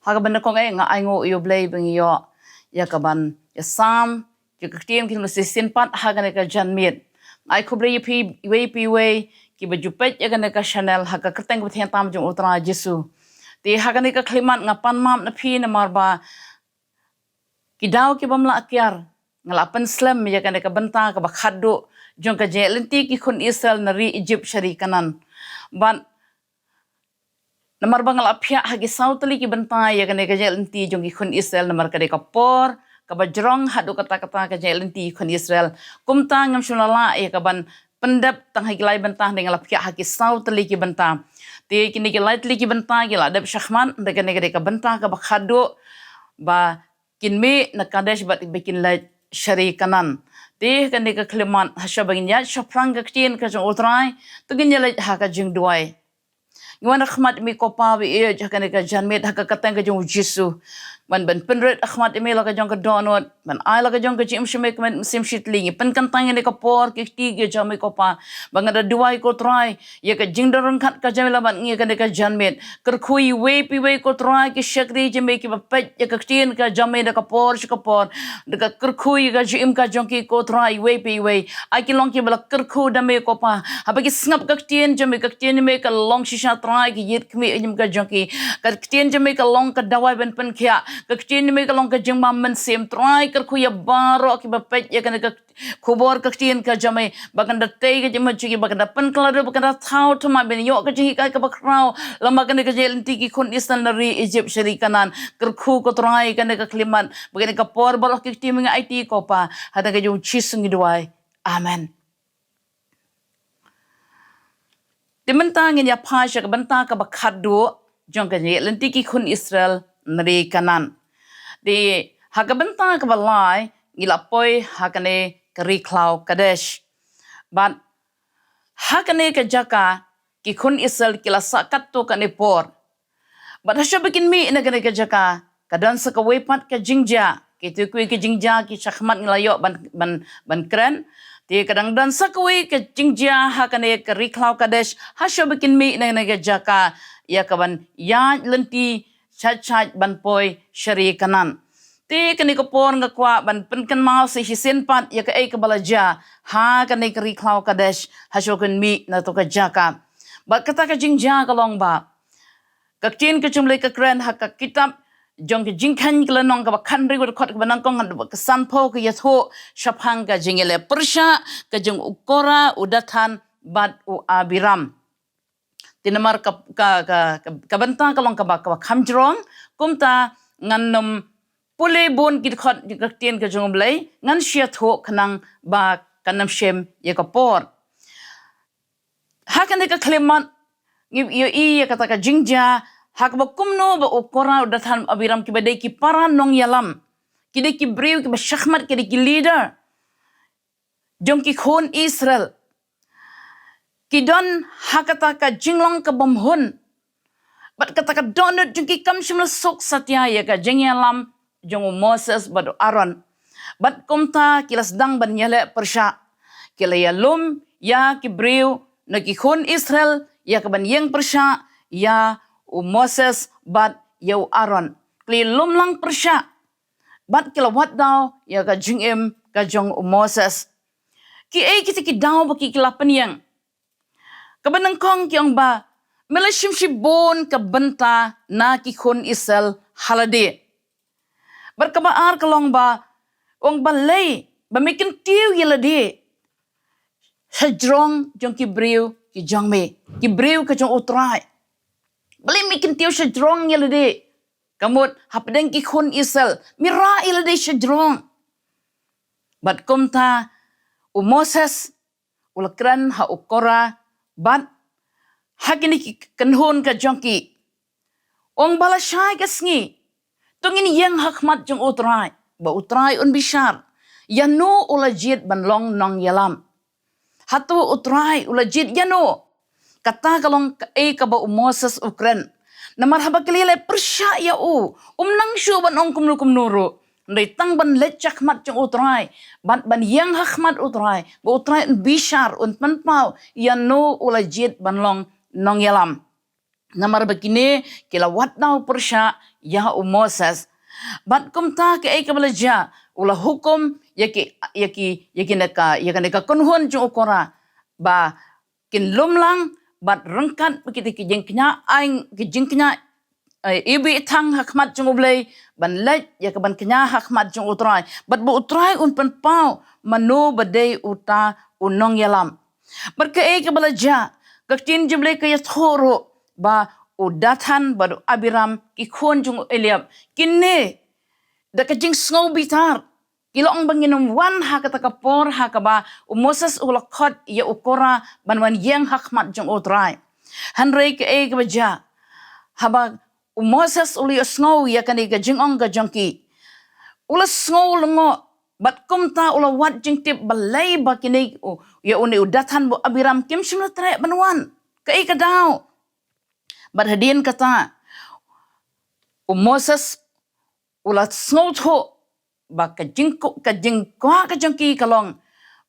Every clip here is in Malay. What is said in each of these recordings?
hagaban na kong nga ay ngo iyo blay bengiyo ya kaban ya sam ya kaktiam kin masisinpat hagan ka janmit ay kubre pi ki bajupet ya gan ka Chanel haga kerteng bethen tam jong utra Jesu ti hagan ka klimat nga panmam na pi na marba kidaw ki bamla akyar ngalapan slam ya gan ka benta ka bakhado jong ka jelenti ki kun Israel nari Egypt shari kanan ban namar bangal apya hagi sautali ki bentai ya kane kajel enti jong ikun Israel namar kade kapor kabajrong hadu kata-kata kajel enti ikun Israel kumta ngam shulala ya kaban pendap tang hagi lai bentah dengan apya hagi sautali ki benta ti kini ki lai tli ki benta ki ladab syahman de kane kade ka benta ka bakhadu ba kinmi na kadesh bat bikin lai syari kanan ti kane ka kliman hasya bagin ya syafrang ka ktin ka jong utrai tugin ya lai ha ka jing duai Ngwan akhmat mi kopa wi e jakane ka janmet haka katang ka jong Jesu ban penret akhmat email ka jong ka donot ban ai la ka jong ka jim shme kmen sim shitling pen kantang ni ka por ki ti ge jam mi kopa bangada duai ko try ye ka jingdarang khat ka jamela ban ngi ka janmet ker khui we pi we ko try ki shakri je me ki bapet ye ka tin ka jamme da ka por de ka ker khui ka jim ka jong ki ko try we pi we ai ki long ki bala ker khu da me kopa ha ba ki snap ka tin je me ka tin me ka long shisha try ki yit kmi jim ka jong ki ka tin je me ka long ka dawai ben pen kya kaktin me kalong ka jeng mamman sem try kar kuya baro ki bapet ya kana ka kubor kaktin ka jame baganda te ka jema chiki baganda pen klaro baganda thau thuma ben yo ka ji ka bakrao lama kana ka jelenti ki khun istan nari Egypt shari kanan kar khu ko try kana ka kliman baganda ka por baro ki tim nga IT ko pa hada ka jung chisung duai amen dimantangin ya pasha ka banta ka bakhadu jong ka jelenti ki khun Israel nari kanan di hagabenta ka balai ngilapoi hakane kari klau kadesh ban hakane ka jaka ki kun Israel kila sakat to kane por ban hasya bikin mi na ka jaka kadan sa kawepat ka jingja ki tukwi ki jingja ki shakmat nglayo ban kren ti kadang dan sa kawe ka jingja hakane kari klau kadesh hasya bikin mi na ka jaka ya kaban ya lenti chat ban poi syari kanan ti kani ko por nga kwa ban penkan mau si hisin pat ya ka ka balaja ha kani kri klau kadesh ha shokan mi na to ka jaka ba kata ka jingja ka long ba ka tin ka chumle ka kren ha ka kitab jong ka jingkhan ka lanong ka ba khan ri ko khot ka banang kong han ka sanpho ka yatho shaphang ka jingele persha ka jong ukora udathan bat u abiram tinamar ka bentang kalong ka khamjrong kumta ngannom pule bon kit khot tien ka jong blai ngan sia tho khanang ba kanam shem ye ka por hakan ka kleman yo i kata ka jingja hak ba kumno ba ukora dathan abiram ki badai ki paran nong yalam ki ki brew ki ba shakhmat ki leader jong ki khon Israel Kidon hakata ka jinglong ka bomhun. Bat kata ka donut jung ki kam shimla sok satya ya ka jengyalam jong Moses bad Aaron. Bat kumta kilas dang ban yale persya. Kila ya lum ya ki brew na ki khun Israel ya ka ban yeng persya ya Moses bad ya Aaron. Kli lum lang persya. Bat kila wat daw ya ka jingim ka jong Moses. Ki kiti ki daw ba ki kila penyang. Kabanang kong kiyong ba, melashim shibon kabanta na kikon Israel halade. Berkabaar kalong ba, ong balay, bamikin tiyo yalade. Sajrong jong kibriw ki jongme, kibriw ka jong utray. Balay mikin tiyo sajrong yalade. Kamot hapdeng kikon Israel, mira yalade sajrong. Bat kumta, Moses, ulakran ha ukora, Bat hakini kanhon ka jongki. Ong balashay kasngi. Tungin yang hakmat jong utray. Ba utray un bishar. Yano ulajit banlong nong yalam. Hatu utray ulajit yano. Kata kalong ka ba Moses ukren. Namar haba kilile persya ya u. Nang syu ban ong kumnuru. Ndai tang ban lecak mat jong utray. Ban yang hakmat utray. Ba utray un bishar un panpau. Yano ulajit banlong nong yalam. Namar begini kila watnau persya ya Moses. Bat kumta ke ke belajar ulah hukum yaki neka kunhun jung ukora ba kin lumlang bat rengkat begitu ki jengknya aing ki jengknya ibi tang hakmat jung ublay ban lej ya ban kenya hakmat jung utrai bat bu utrai un pen pau manu badai uta unong yalam berke ke belajar kaktin jumlay ke yathoro ba udatan baru Abiram ki khon jung Eliab kinne da kajing snow bitar kilong banginum wan ha kata kapor ha kaba Moses ulakot ya ukora banwan yang hakmat jung utrai hanrei ke baja haba Moses uli snow ya kani kajing ong kajongki ula snow lengo bat kumta ula wat jing tip balai bakini ya uni udatan bu Abiram kim shimna tre banwan ke kadau Berhadian kata, Moses ulat snowto ba kajengki kalong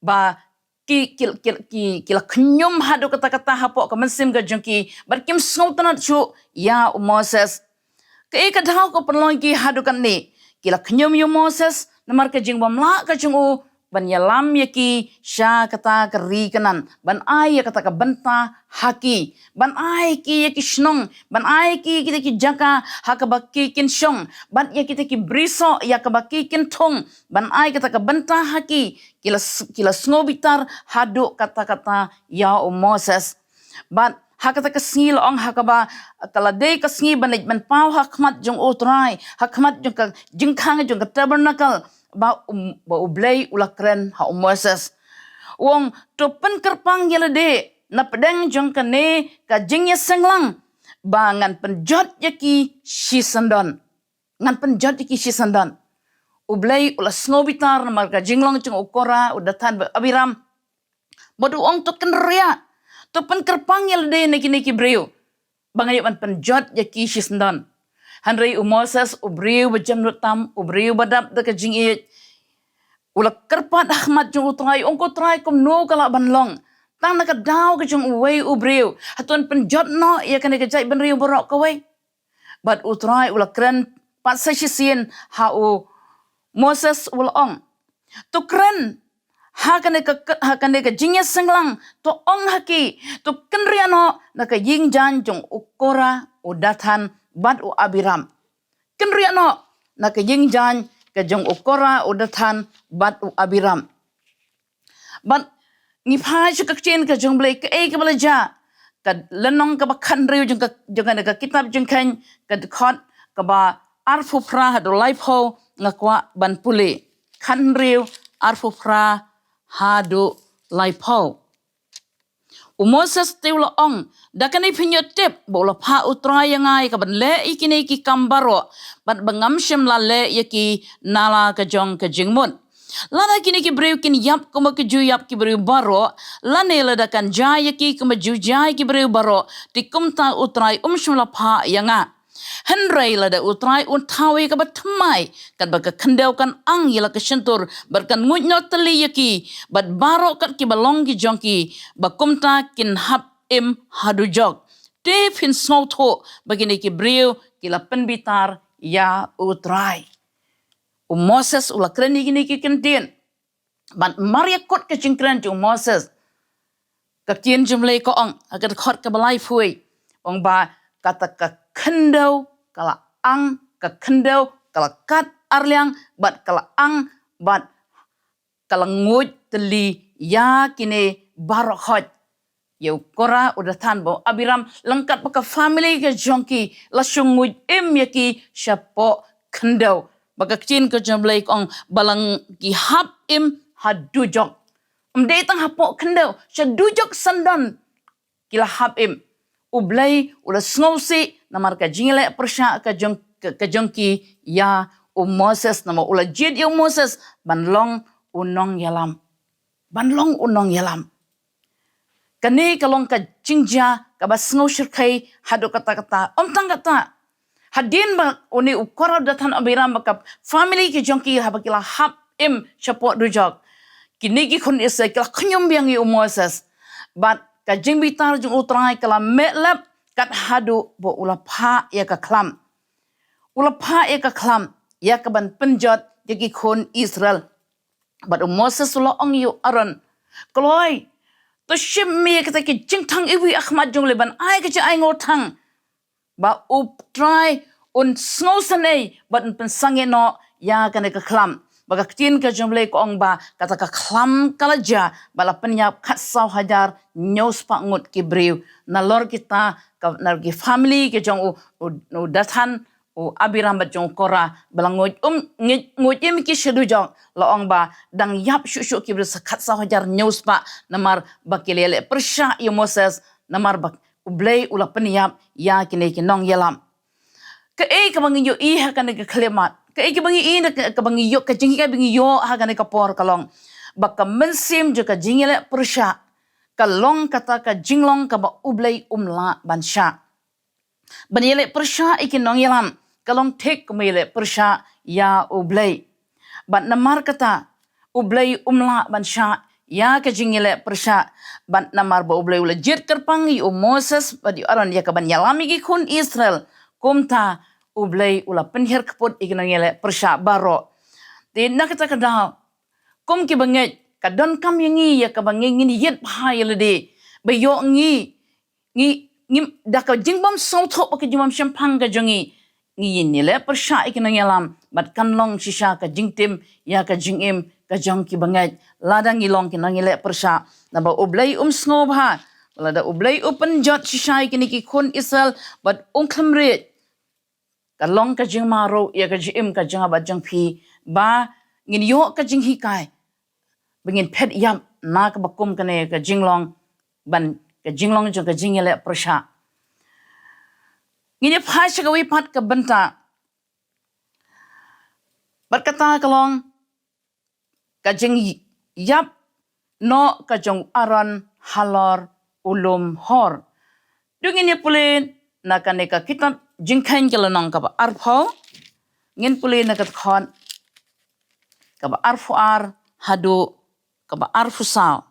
ba kila kenyum hadu kata-kata hapok kemensim kajengki berkim snowtanat cu ya Moses ke kadau ko penlong ki hadu kan ni kila kenyum yu Moses namar kajeng bamla kajeng ban yalam yaki sya kata keri kanan ban ai ya kata benta haki ban ai ki yaki shnong ban ai ki kita ki jaka hakabaki kin shong ban ya kita ki briso ya kabaki kin thong ban ai kata benta haki kila snobitar hadu kata-kata ya Moses ban hakata kasngil ong hakaba kaladei kasngi banaj ban pau hakmat jong utrai hakmat jong ka jingkhang jong ka tabernacle ba ublay ulakren ha Moses wong topen kerpang yelade na pedang jong kane ka jingya senglang ba ngan penjot yaki shisandon ngan penjot yaki shisandon ublay ula snobitar na marka jinglong jong ukora udatan ba Abiram bodu ong token ria topen kerpang yelade neki breu bangayo man penjot yaki shisandon Hanrei Moses ubriu bajamnut tam ubriu badap da kajing it ula kerpat ahmad jung utrai ongko trai kom no kala banlong tang na kadaw kajung uway ubriu hatun penjot no ya kan kajai benriu borok kawai bat utrai ula kren pat sesien ha Moses ula ong tu kren ha kan kajingnya senglang to ong haki tu kenriano na kajing jan jung ukora udatan bat Abiram kenriano na kajing jan kajong ukora udatan bat Abiram bat ngiphai chu kakchen kajong blai ke belaja kad lenong ka bakhan riu jong ka kitab jong khan kad khot ka ba arfu fra hadu life ho ngakwa ban puli khan riu arfu fra hadu life ho Moses teula ong dakani pinyotep bola pa utra yangai ka ban le ikini ki kambaro bat bangam shim la le yaki nala ka jong ka jingmun lana kini ki breu kin yap kuma ki ju yap ki breu baro lane la dakan jaya ki kuma ju jaya ki breu baro tikum ta utrai shim la pa yanga Henry la da utrai tawi ka batmai kan ba ka kandau kan ang yala ka shentur barkan ngutno tali yaki bat baro kat ki balong ki jongki bakumta kin hap im hadu jog te fin snow to bagini ki breu ki la penbitar ya utrai Moses ula kreni gini ki kendien ban maria kot ka jingkran ju Moses ka kien jumlei ko ong agar khot ka balai fui ong ba kata ka kendau kala ang ka kendau kala kat arliang bat kala ang bat kala nguj teli ya kine barok hot yau kora udah tan bo Abiram lengkap baka family ke jongki lasung nguj yaki syapo kendau baka kecin ke jomblai ong balang ki hap hadujok tang hapo kendau syadujok sandan kila hap ublay ula snowsi namar ka jingle persya ka jongki ya Moses nama ula jid ya Moses banlong unong yalam kani kalong ka jingja ka ba snow shirkai hadu kata-kata tang kata hadin ba uni ukora datan Abiram ka family ki jongki habakila hap syapot dujok kini ki kon isa kila kanyum biang ya Moses bat ka jing bitar jung utrai kala melap kat hadu bo ulapha ya ka klam ulapha ya ka klam ya ka ban penjot ya ki khon Israel but Moses lo ong yu Aaron kloi to shim mi ka ki jing thang iwi Ahmad jong le ban ai ka cha ai ngo thang ba up try un snow sanay but un pensange no ya ka ne ka klam baga tin ka jomle ko ong ba kata ka klam kalaja bala penyap khat saw hajar nyos pa ngut ki brew na lor kita ka na ki family ke jong u dathan u abiram ba jong kora bala ngut im ki shedu jong lo ong ba dang yap shu ki brew khat saw hajar nyos pa namar bakilele persha yo Moses namar bak ublay ula penyap ya kine ki nong yalam ka ka bangi yo ha ka ne ka klemat ka bangi ka bangi yo ka jingi ka bangi yo ha ka ne ka por kalong baka mensim jo ka jingile persha ka long kata ka jinglong ka ba ublay umla bansha banile persha nong yalam kalong tek kumile persha ya ublay ban namar kata ublay umla bansha ya ka jingile persha ban namar ba ublay ula jit kerpang yu Moses ba di Aaron ya ka ban yalami ki kun Israel kumta ublay ula penher kapot ikinangile persya baro. Di nakita kadaw, kum ki banget, kadon kam yangi ya ka bangi ngini yet pahaya lede, bayo ngi daka jingbam sautok pa jingbam syampang ka jongi, ngi nile persya ikinangilam, bat kanlong sisya ka jingtim ya ka jingim ka jong ki banget, ladang ilong kinangile persya, naba ublay sngob ha, lada ublay penjot sisya ikini ki kun Israel, bat klamrit, kalong ka jing maro ya ka jim ka jang ba jang phi ba ngin yo ka jing hikai bengin pet yam na ka bakum ka ne ka jinglong ban ka jinglong jo ka jingele persha ngin pha sha ka wi pat ka banta berkata kalong ka jing yap no ka jong Aaron halor ulum hor dungin ya pulen na ka ne ka kitab jingkhain ke lanang ka ba arpho ngin puli na kat khon ka ba arpho ar hadu ka ba arpho sao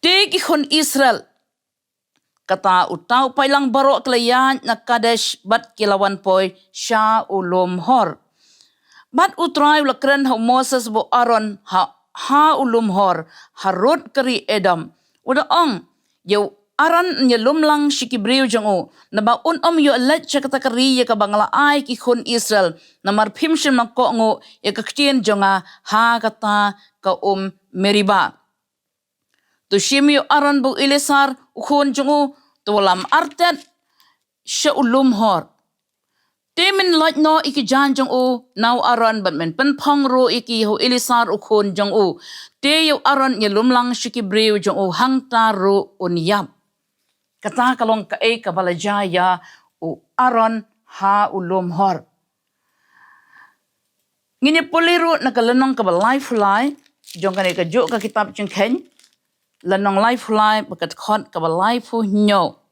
te ki khon Israel kata utau pailang baro klayan na Kadesh bat kilawan poi sha ulum hor bat utrai lakren ha Moses bo Aaron ha ulum hor harut kari Edom uda ong yo Aran nya lumlang shikibriu jango na ba yo let chakata kari ya ka bangla ai ki khun Israel na mar phimshin ma ko ngo ya ka ktien jonga ha kata ka Meriba to shimyo Aran bu Elesar khun jango to lam artet sha ulum hor temin lot no iki jan jango now Aran but men pen phang ro iki ho Elesar khun jango te yo Aran nya lumlang shikibriu jango hangta ro unyam kata kalong ka balajaya u Aaron ha ulum hor. Ngini poliru na kalanong ka life line jong ka ka jo ka kitab jengkhen lanong life line bakat khot ka life nyo.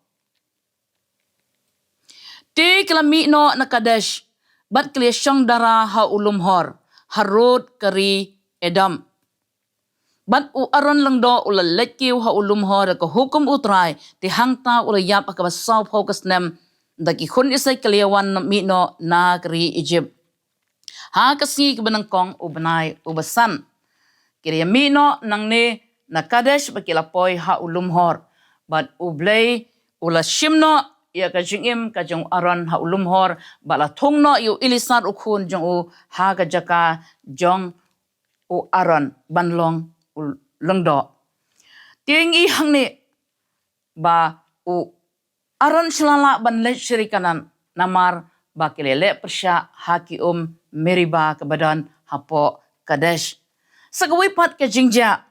Te kalami no na Kadesh bat kli syong dara ha ulum hor harut kari Edom. Bat u Aaron lang do ula letkiw ha ulum hor ka hukum utray ti hangta ula yap ka basaw focus nem daki khun isay kaliyawan mi no na kari Egypt. Ha kasi kibanang kong ubanay ubasan. Kiri mi no nang ni na Kadesh bakilapoy ha ulum hor. Bat ublay ula shimno ya ka jingim ka jong Aaron ha ulum hor bala thong no yu ilisar ukhun jong u ha ka jaka jong u Aaron banlong lengdo tieng i hang ni ba u Aaron selala ban le syirikanan namar ba kilele persya haki Meriba kebadan hapo Kadesh sagawi pat ke jingja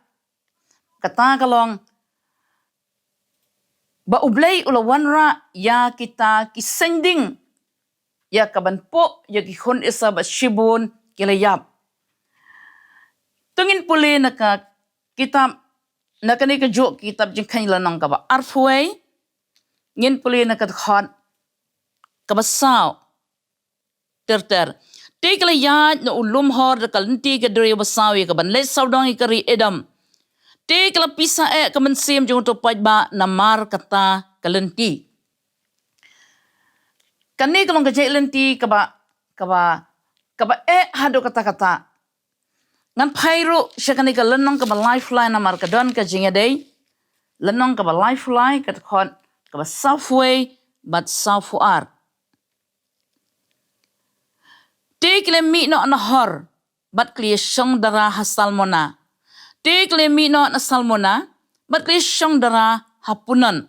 kata kalong ba ublay ulawanra ya kita kisending ya kaban po ya kihon isa ba shibun kilayap tungin puli naka kitab nakani ka jo kitab jingkhan lanang ka ba arfway ngin puli nakakhon ka basaw ter tikla ya no ulum hor kalnti ka dre basaw ka ban le sawdong ikari Edom Te kala pisa kemensim jung to paj ba namar kata kalenti. Kani kalong kajai lenti kaba hado kata-kata. Ngan pairu syakani ka lenong kaba lifeline namar kadon ka jinga day. Lenong kaba lifeline kat khot kaba Southway but Southwar. Te kle mi no na hor bat kle syong dara hasalmona. Te kle mi no na salmona bat kle syong dara hapunan.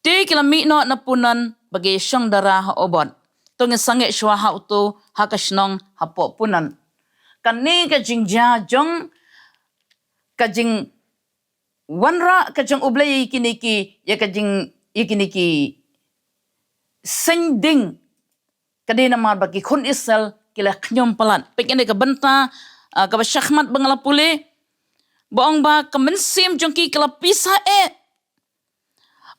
Te kle mi no na punan bagi syong dara ha obot. Tong sange shwa ha uto ha kasnong ha po punan. Kani ka jingja jong ka jing wanra ka jong ublay kiniki ya ka jing ikiniki sending kadina mar bagi kun isel kila knyom palat pekene ka benta ka syahmat bangala pule boong ba kemensim jongki kila pisa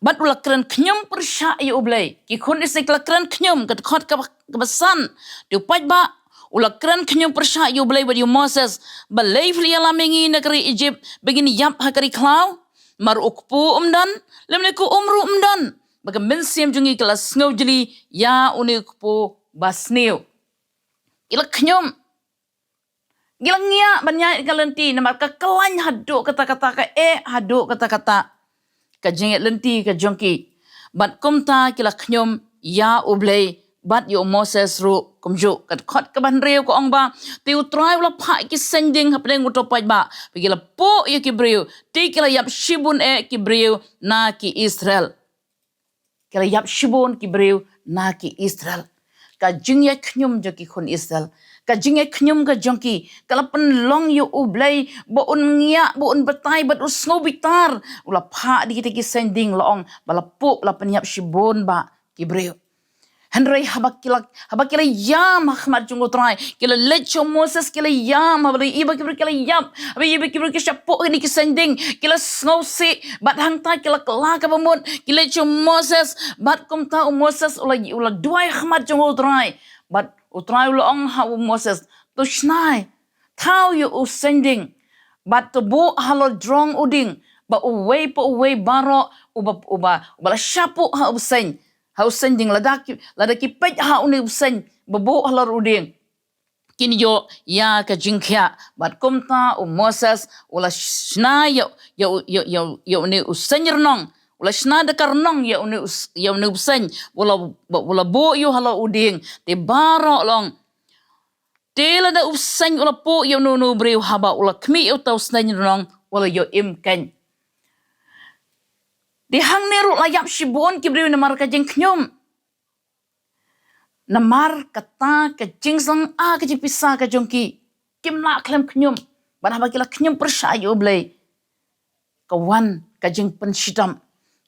bat ula keren knyom persya ya ublay ki kun isel kila keren knyom kat khot ka besan di upaj ba ula keren knyom persya ya ublay badi Moses balay fli ala mengi negeri Egypt begini yap hakari klau mar ukpu umdan lemleku umru umdan baga mensim jungi kala snow jeli ya uni ukpu basneu ila knyom gila ngia banyak kalenti namar ka kelany hadu kata-kata ka hadu kata-kata ka jenget lenti ka jongki bat kumta kila knyom ya ublay bat yo Moses ru kumju kat khot ka ban reu ko ong ba tiu try ula pha ki sending hapne nguto paj ba pigila po yo ki breu ti kila yap shibun ki breu na ki Israel kila yap shibun ki breu na ki Israel ka jingya knyum jo ki khun Israel ka jingya knyum ka jongki kala pen long yo ublay bo un ngia bo un betai bat usngo bitar ula pha di ki sending loong bala po la pen yap shibun ba ki breu Henry habakila yam Ahmad jungo try kila lecho Moses kila yam habali iba kila yam habi iba kibra kishapo ni kisending kila snowsi bat hangta kila kelaka bamut kila lecho Moses bat kumta Moses ula duai Ahmad jungo try bat utray ula ong ha Moses to shnai tau you sending bat to bo halo drong uding ba uway baro uba la shapo ha useng hausen ding ladaki pej ha uni usen babo halar uding kini yo ya ka jingkya bat komta Moses ula shna yo uni usen nong ula shna de karnong yo uni usen ula bo yo halar uding te baro long tela da usen ula po yo no breu haba ula kmi yo tau sna nong ula yo imken di hang neru layap shibon kibriu namar ka jeng knyom. Namar kata ka jeng sang ka jeng pisa ka jongki. Kim la klem knyom. Ban haba kila knyom persyayo blay. Kawan ka jeng pensidam.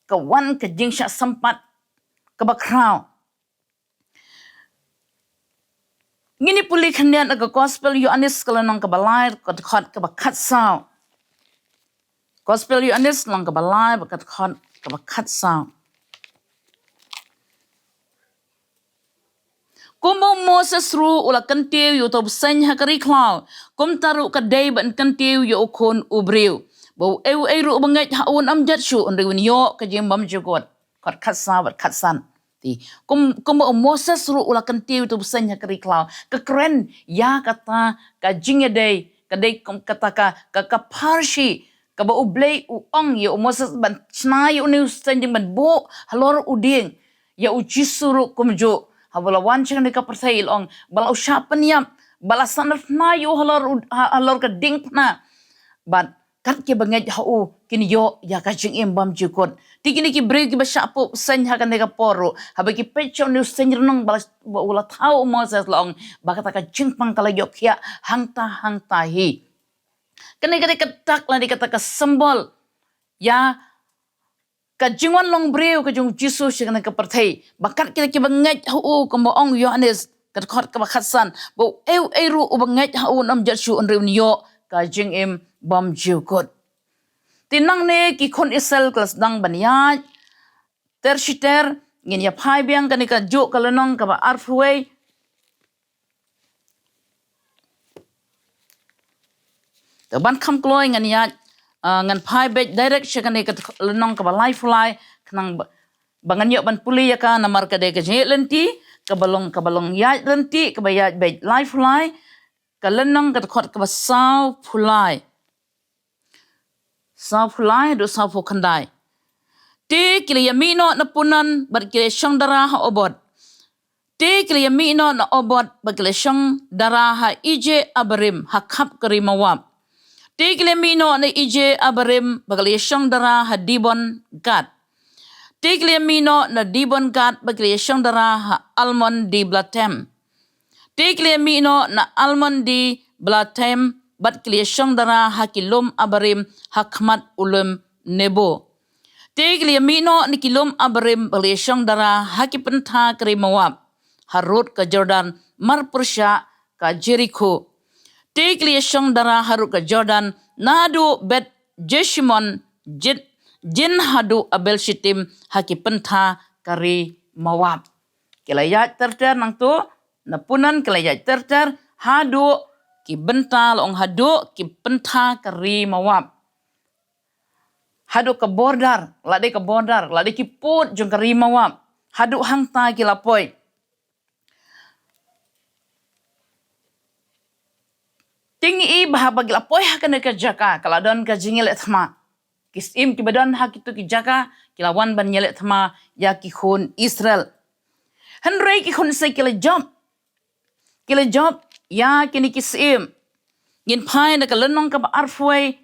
Kawan ka jeng syak sempat. Kabakraw. Ngini puli kandian aga gospel Yohanes kalanong kabalay kabakat saw. Gospel Yohanes lang kabalay kabakat saw. Kumo Moses ru ula kantiu yu tob sen hakari klaw. Kum taru kadai ban kantiu yu ukun ubriu. Bau ru bangai haun amjad syu unriwin yo kajim bam jugot. Kat katsa bat katsan. Kumo Moses ru ula kantiu yu tob sen hakari klaw. Kekeren ya kata kajingedai kadai kata ka parshi kaba ublay uong ya Moses ban snai uni sending ban bo halor uding ya ujisuru kumjo habala wancang deka persail ong bala usyapan yam bala sanat na yo halor ka ding na ban kat ke bangai hau kini yo ya ka jing bam jukot tikini ki breu ki basyapo sen ha kan deka poro habaki pecho ni senjernong bala tau Moses long bakata ka jing pang kala yo kya hangta hi kene ketak lah dikata ka sembol ya ka jingwan long breu ka jung Jesus kene ka perthai bakat kita ki bangai hu ko moong Yohanes ka khot ka bakhatsan bo ru u bangai hu nam jashu on reun yo ka jing bam jukot tinang ne ki khon isel klas dang banya tershiter ngin ya phai biang kane ka jo kalanong ka ba arfway ban kham kloy ngan ya ngan pai bet direct shakane ka lenong ka life fly kanang bangan yo ban puli ya ka namar ka de ka je lenti ka balong ya lenti ka ya bet life fly ka lenong ka khot ka sao phulai do sao phu khandai ti kiliyamino na punan bat kile shang dara ha obot ti kiliyamino na obot bat kile shang dara ha ije abarim ha khap kari mawap ti kiliyamino na ije abarim bat kile shang dara ha dibon gat ti kiliyamino na dibon gat bat kile shang dara ha almon di blatem ti kiliyamino na almon di blatem bat kile shang dara ha kilom abarim ha khmat ulum nebo Tigli amino ni kilom abarim baleshang dara haki pentha kari mawab harut ka Jordan marpursha ka Jericho. Tigli shang dara harut ka Jordan nadu bet Jeshimon jin hadu abel shitim haki pentha kari mawab. Kilayat terter nang tu napunan kilayat terter hadu ki benta long hadu ki pentha kari mawab. Hadu ke border, lade ki put jong ke rimawam. Hadu hangta ki lapoi. Tingi bahaba ki lapoi hakane ke jaka, kaladon ke jingelet thma. Kisim ki badan hak itu ki jaka, kilawan ban nyelet thma ya ki khun Israel. Henry ki khun se kile job ya kini kisim. Ngin pai na kalenong ka ba arfway.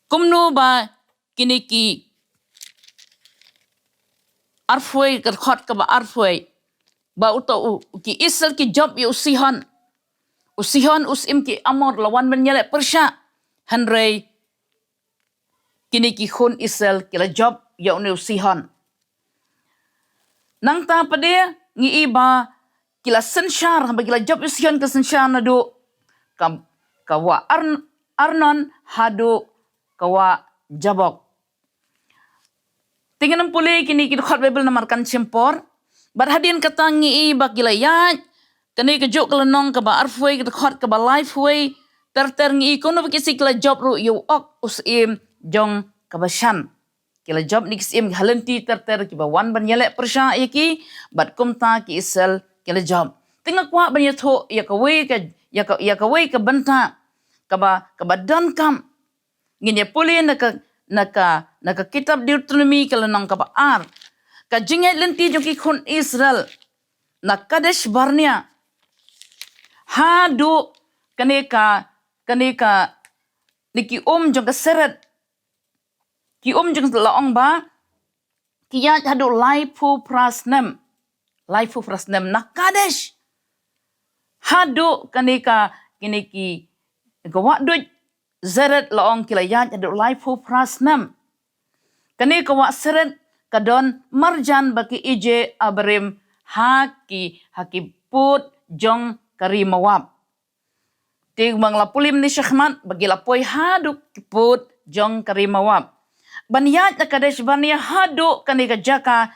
Kumno ba kini ki arfway ka khot ka ba arfway ba uto ki Israel ki job yu usihan usim ki amor lawan menyele persya Henry kini ki khun Israel kila job yu ne usihan nang ta pa dia ngi iba kila sensyar ba kila job usihan ka sensyar na do ka wa Arnon hadu kawa jabok. Tingnan puli kini kita khot Bible namarkan simpor. Barhadin katangi bakila yat. Kani kejuk kelenong ke ba arfway kita khot ke ba lifeway. Tertengi kono bakisi kila job ru yu ok usim jong kabashan. Kila job ni kisim halenti terter ki ba wan ban yelek persya yaki bat kumta ki isel kila job. Tinggal kuat banyatho ya kawe ke benta ke ba dankam. Ngine puli naka kitab Deuteronomy kalanang kabaar. Ka jinget lenti jong ki khun Israel na Kadesh Barnea. Hadu kaneka niki jong kaseret. Ki jong laong ba. Kiya hadu laifu prasnem na Kadesh. Hadu kaneka kiniki gawak duit Zeret laong kilayat adu laifu prasnam. Kani kawa seret kadon marjan baki ije abrim haki put jong kari mawab. Tig mang lapulim ni syahmat bagi lapoi hadu put jong kari mawab. Banyat na Kadesh Barnea hadu kani kajaka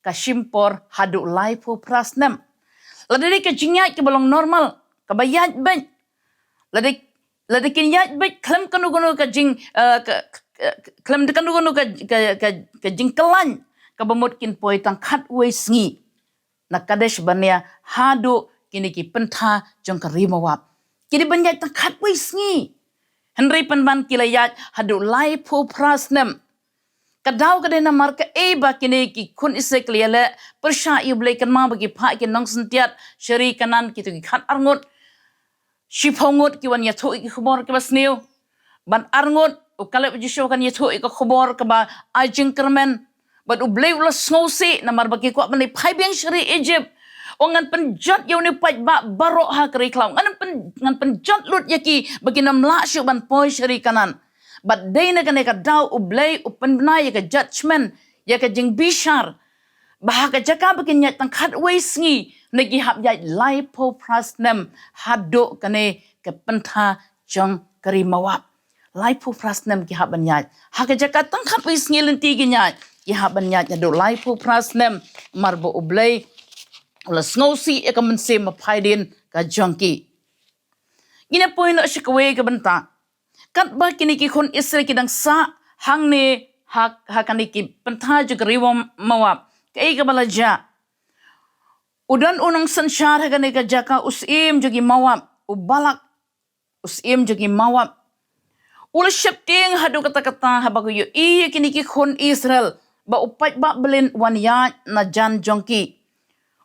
kasimpor hadu laifu prasnam. Ladari kajingat ke balong normal kabayat ben. Lada kinyat baik klem kanu ka jing klem kanu ka jing kelan ka bamut kin poi tangkat we sngi na Kadesh Barnea hadu kini ki pentha jong ka rimawap kini banyat tangkat we sngi Henry panban kilayat hadu laifu prasnem kadau kadena marka ba kini ki kun isek liale persya yu blai kan ma bagi pha ki nong sentiat syari kanan kitu ki khat arngut Shipongut kiwan yatho iki khobor ke basneu ban arngut ukalep jisho kan yatho iki khobor ke ba ajing kermen ban ublei ulas ngosi namar bagi kwa bani pai biang syari Egypt ongan penjot yaw ni paj ba barok ha kri klaw ngan penjot lut yaki bagi nam la syu ban poi syari kanan bat day na kaneka daw ublei upen bnai ka judgment ya ka jing bishar bah ka jaka bagi nyat tangkat waisngi nagi hap yai laipo prasnem hado kane ke pentha jong kari mawap laipo prasnem ki hap banyat hak jaka tangkap is ngilenti ginyat ki hap banyat do laipo prasnem marbo ublei ula sngosi e ka mense mapaidin ka jongki gina poin no shikawe ka benta kat ba kini ki khon Israel ki dang sa hang ne hakani ki pentha ju riwam mawap kai ka balaja udan unang sansyar hakani ka jaka usim jugi mawap ubalak usim jugi mawap ula syapting hadu kata-kata habagu yu iya kini ki khon Israel ba upat ba belin wan ya na jan jongki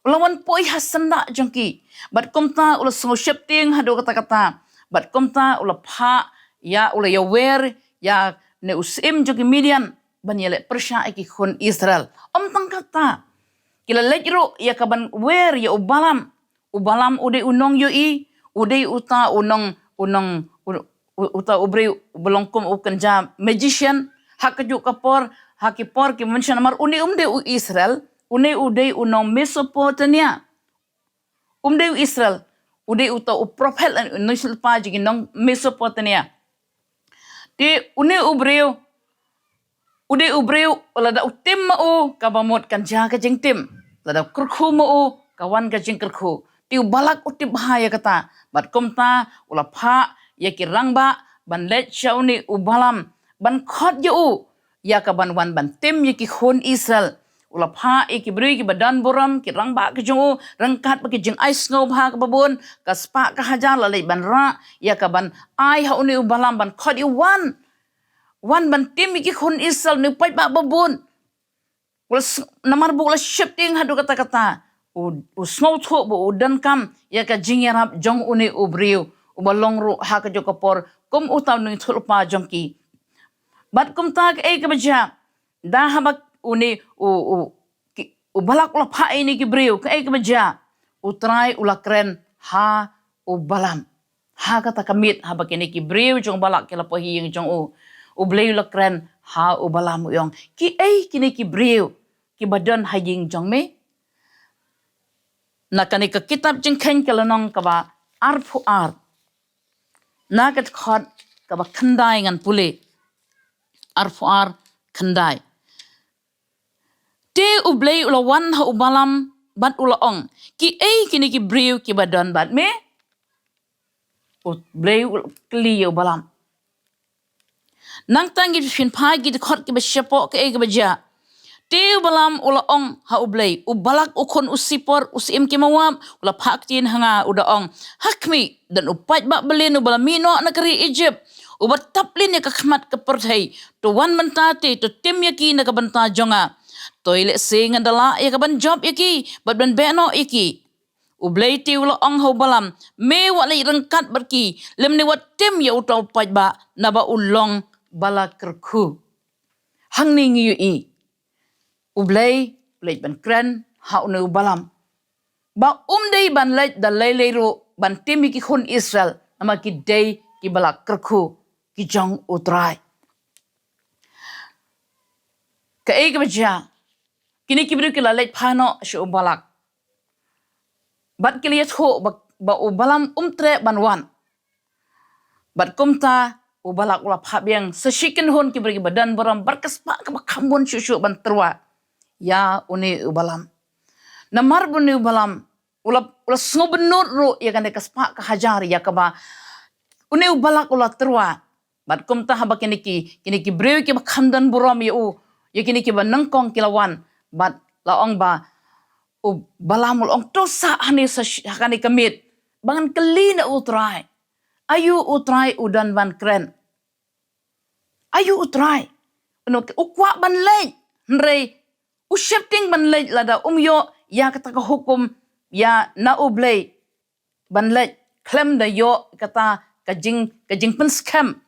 ulawan poi hasanda jongki bat komta ula songo syapting hadu kata-kata bat komta ula pha ya ula ya wer ya ne usim jongki Midian ban yele persya ki khon Israel tang kata kila lejro ya kaban wer ya ubalam ude unong yu i ude uta unong uta ubri belongkum ukenja magician hakaju kapor hakipor ki menshan mar umde u Israel ude unong Mesopotamia umde u Israel ude uta u prophet nusul pa jigi nong Mesopotamia ti ude ubreu lada utim mau kabamot kanja ka jingtim lada kurkhu mau kawan ka jing kurkhu ti balak utip bahaya kata bat komta ula pha ya ki rangba ban let shauni ubalam ban khot u ya ka ban wan ban tim ya ki khon Israel ula pha ki bri ki badan boram ki rangba ki jong rangkat ba ki jing ais ngau bha ka babon ka spa ka hajar la ban ra ya ka ban ai hauni ubalam ban khot wan ban tim ki khon Israel ni pai ba babon ula namar bu ula shifting hadu kata-kata u snow tho bu udan kam ya ka jingerap jong uni ubriu ubalong ru ha ka jokapor kum utaw ning thulpa jongki bat kum tag ka baja da habak uni u balak ula pha ini ki briu ka baja utrai ula kren ha u balam ha kata kamit habak ini ki briu jong balak kila pohiyeng jong u bleu ula kren ha u balam yong ki kini ki briu ki badan haying jong me nakani ka kitab jengkhen kalanong kaba arfu ar nakat khot kaba khandai ngan pule arfu ar khandai te ublei ula wan ha ubalam bat ula ong ki kini ki briu ki badan bat me ublei ula kli ubalam nang tangi fin pagi de khot ki ba syapo ka ka baja te balam ula ong ha ublei ubalak ukon usipor usim ki mawam ula phaktin hanga uda ong hakmi dan upat ba belin ubala mino negeri Egypt ubat taplin ya kakhmat ke perthai to wan mentate to tim yaki na kabanta jonga toilet sing andala ya kaban job yaki bat ban beno yaki ublei ti ula ong ha balam me walai rengkat berki lemni wat tim ya utau upat ba naba ulong bala kerku hangni ngi i ublei lej ban kren ha unu balam ba umdei ban lej da leilero ban timi ki khun Israel ama ki dei ki bala kerku ki jong utrai ka ka baja kini ki bru ki la lej phano shu balak bat ki liat ho ba balam umtre ban wan bat kumta ubalak ula phabiang seshikin hon ki bru ki badan baram barkaspa ka khambon shu ban terwa ya uni ubalam namar buni ubalam ula snobenut ru ya kan kaspa ka hajar ya kaba uni ubalak ula terwa bat kum ta haba kini ki brew ki khamdan buram ya kini ki banangkong kilawan bat laong ba balamul ong tosa hani sa hakani kamit bangan kelina utrai ayu utrai udan ban kren ayu utrai no ukwa ban lej nrei usyapting ban lej lada yo ya kata ka hukum ya na ublei ban lej klem da yo kata kajing pen scam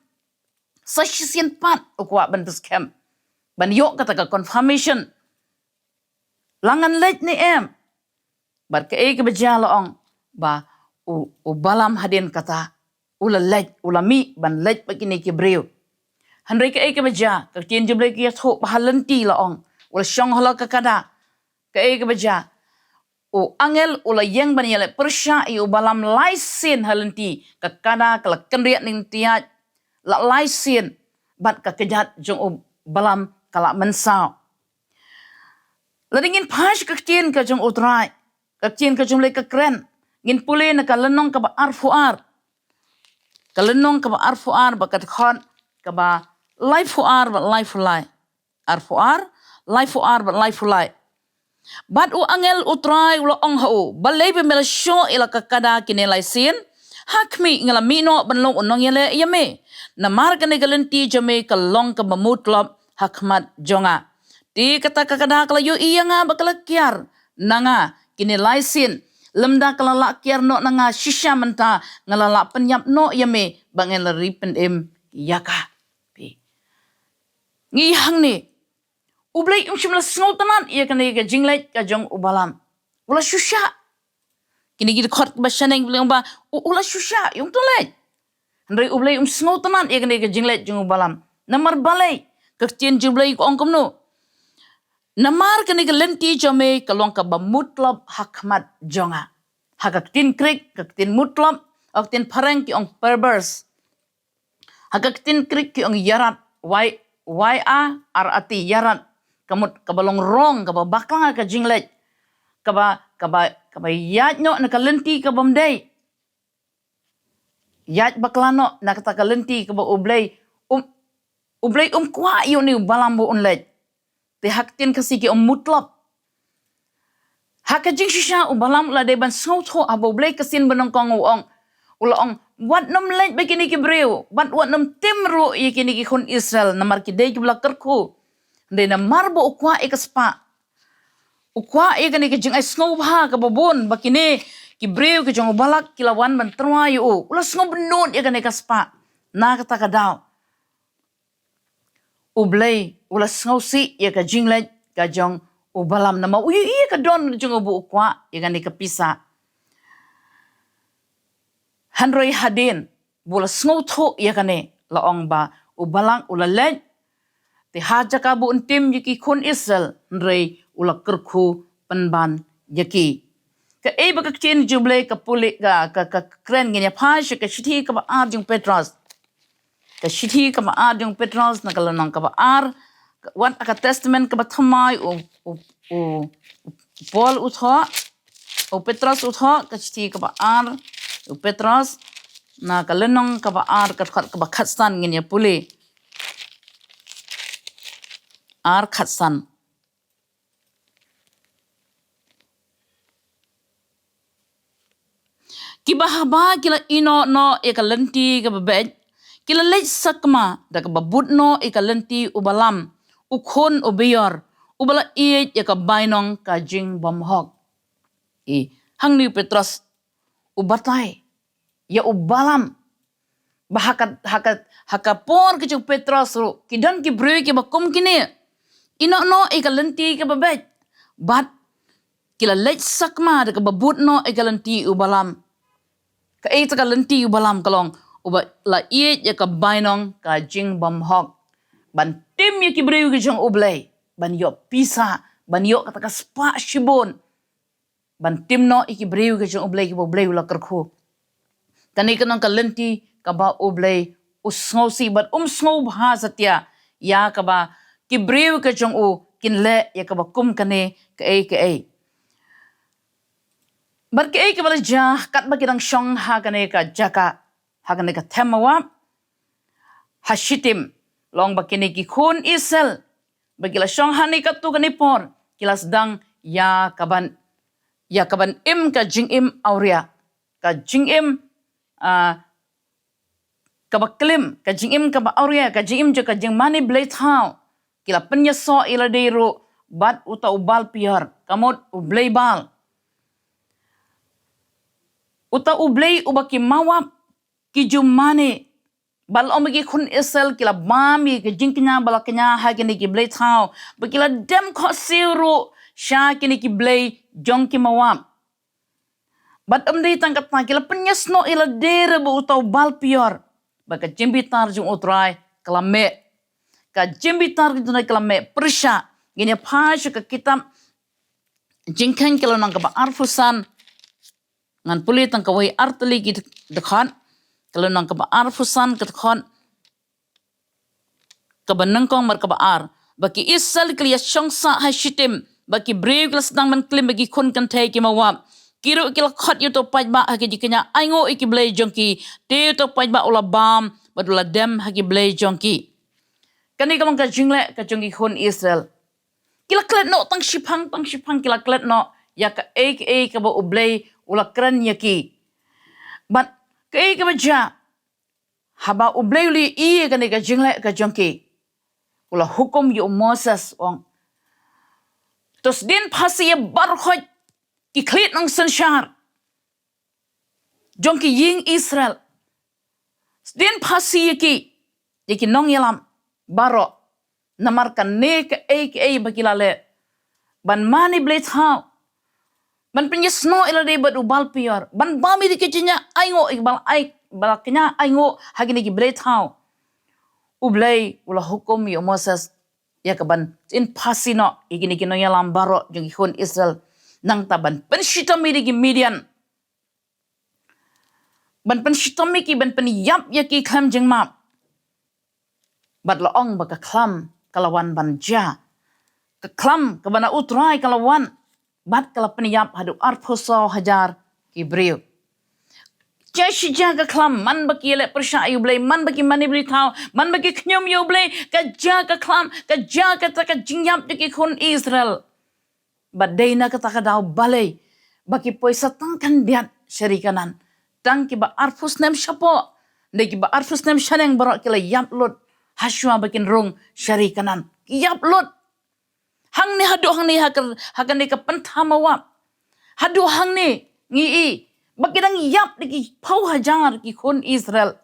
sa shisien pat ukwa ban scam ban yo kata ka confirmation langan lej ni bar ka ke bajala ong ba u balam hadin kata ula lej ula mi ban lej begini ki brew hanrei ka baja ka tien jublei ki tho bahalanti la ong ula syong hala ka kada ka baja o angel ula yang ban yale persya u balam laisin halanti ka kada kala kenriat ning tiat la laisin bat ka kejat jong u balam kala mensau ladingin pas ka tien ka jong utrai ka tien ka jong le ka kren ngin pule na ka lenong ka ba arfuar kalenong ka ba ar fu ar ba kat khon ka ba lai fu ar ba lai fu lai ar fu ar lai fu ar ba lai fu lai bat u angel utrai ulo ong ho balai be mel sho ila kakada kinelai sin hakmi ngala mino banlong unong yele yame na margane galenti jame kalong ka mamutlop hakmat jonga ti kata kakada kala yo iya nga bakala kiar nanga kinelai sin lemda kalala kiar no nanga shisha menta ngalala penyap no yame bangel ripen yaka pi ngi hang ni ublay shimla sngotanan iya kane ka jinglay ka jong ubalam ula shusha kini gid khot ba shaneng bilang ba ula shusha yung tolay ndray ublay sngotanan iya kane ka jinglay jong ubalam namar balay ka tien jublay ko ongkom no namar kane ka lenti jome kalong ka ba mutlab hakmat jonga hagak tin krik kak tin mutlab ak tin pareng ki ong perverse hagak tin krik ki ong yarat ati yarat kamut kabalong rong kaba baklang ka jinglet kaba yat no na kalenti kabamday yat baklano na kata kalenti kaba ublay kwa yo ni balam bu unlet te haktin kasi ki mutlap hakajing shisha ubalam la de ban sotho abo ublay kasin banong kong uong ulaong wat nom let begini ki breu wat nom timru yakini ki khun Israel namar ki de ki blakarku de na marbo ukwa ikaspa ukwa ikani ki jing ay sngob ha ka babon bakini ki breu ki jong balak kilawan ban terwayo ula sngob non ikani kaspa na kata kadaw ublay ula sngosi ya ka jinglet ka jong ubalam nama uyu ka don jong ubu ukwa ikani kapisa hanroi hadin bula sngoto yakane laong ba ubalang ula lej ti haja ka bu untim yaki kun Israel nrei ula kerku penban yaki ka e baka chen juble ka puli ka kren ngenya phash ka shithi ka ba ar jung Petros ka shithi ka ba ar jung Petros na kalanang ka ba ar wan aka testament ka ba thamai o Paul utho o Petros utho ka shithi ka ba ar o Petros na kalanang ka ba ar ka khatstan ngenya puli ar khatsan kibahaba kila ino no ekalanti ka babet kila lej sakma da ka babut no ekalanti ubalam ukhon ubiyor ubala iye ka bainong ka jing bomhok hangni Petros ubatay ya ubalam hakapor ke Petros ro kidan ki breu ki bakum kini ino no ikalanti ka babet bat kila lej sakma da ka babut no ikalanti ubalam ka ita kalanti ubalam kalong uba la iye ya ka bainong ka jing bomhok ban tim ya ki breu ki jong ublay ban yo pisa ban yo kata ka spa shibon ban tim no iki breu ki jong ublay ki ublay ula kerku tani kanong kalanti ka ba ublay usngausi bat sngow bha satya ya ka ba ki breu ka jong u kinle ya ka ba kum kane ka e bar ke ke bala ja kat ba kirang shong ha kane ka jaka ha kane ka themawa hashitim long ba kine ki khun Israel bagila shong ha ni ka tu kane por kilas dang ya kaban im ka jing im auria ka jing im ka ba klim ka jing im ka ba auria ka jing im jo ka jing mani blade how kila penyeso ila deiro bat uta ubal piar kamot ublay bal uta ublay ubaki mawap ki jumane bal omagi khun Israel kila mami ke jingknya balaknya ha kini ki blay thau bakila dem kho siru sha kini ki blay jong ki mawap bat amdei tangkat na kila penyesno ila dere bu uta ubal piar baka jimbitar jung utrai klame ka jimbitar gitu na kelame persya gini pasha ka kitab jingkan kalau nang ka arfusan ngan puli tang ka wai artli ki dekhan kalau nang ka arfusan ka dekhan ka banangkong mar ka ar baki isal kliya shongsa ha shitim baki brave klas dang man klim bagi kun kan thai ki mawap Kiro kila khot yu to paj ba haki jikanya aingo iki blay jongki te to paj ba ula bam badula dem haki blay jongki. Kani kalong ka jingle ka jongki hun Israel. Kila klet no tang shipang kila klet no ya ka ka ba ublay ula kran yaki. But ka ka ba ja haba ublay uli kani ka jingle ka jongki. Ula hukum yu Moses ong. Tos din pasi ya barkhoj ki klit ng sansyar. Jong ki ying Israel. Din pasi yaki nong yalam baro. Namarkan ne ka bakilale. Ban mani blade hao. Ban penyesno ilade bad ubal pior. Ban bami di kecinya aingo ikbal balaknya aingo hagini ki blade hao. Ublay ula hukum yu Moses ya kaban in pasi no igini ki nong yalam baro jong hun Israel. Nang taban pensyitami di Midian. Ban pensyitami ki ban peniyap yaki klam jeng map. Bat laong baka klam kalawan ban ja. Ke klam kabana utrai kalawan. Bat kala peniyap hadu arposo hajar kibriu. Jashi jaga klam man baki elek persya yu blay man baki mani beli tau man baki knyum yu blay ka jaga klam ka jaga taka jingyap yaki kun Israel. Badaina kata daw balay baki poisa tangkan diat syarikanan tang kiba arfus nem syapo de kiba arfus nem syaneng barok kila yap lut haswa bakin rung syarikanan yap lut hang ni hadu hang ni hakan ni ka pentamawap hadu hang ni ngi baki dang yap di pau hajar ki kun Israel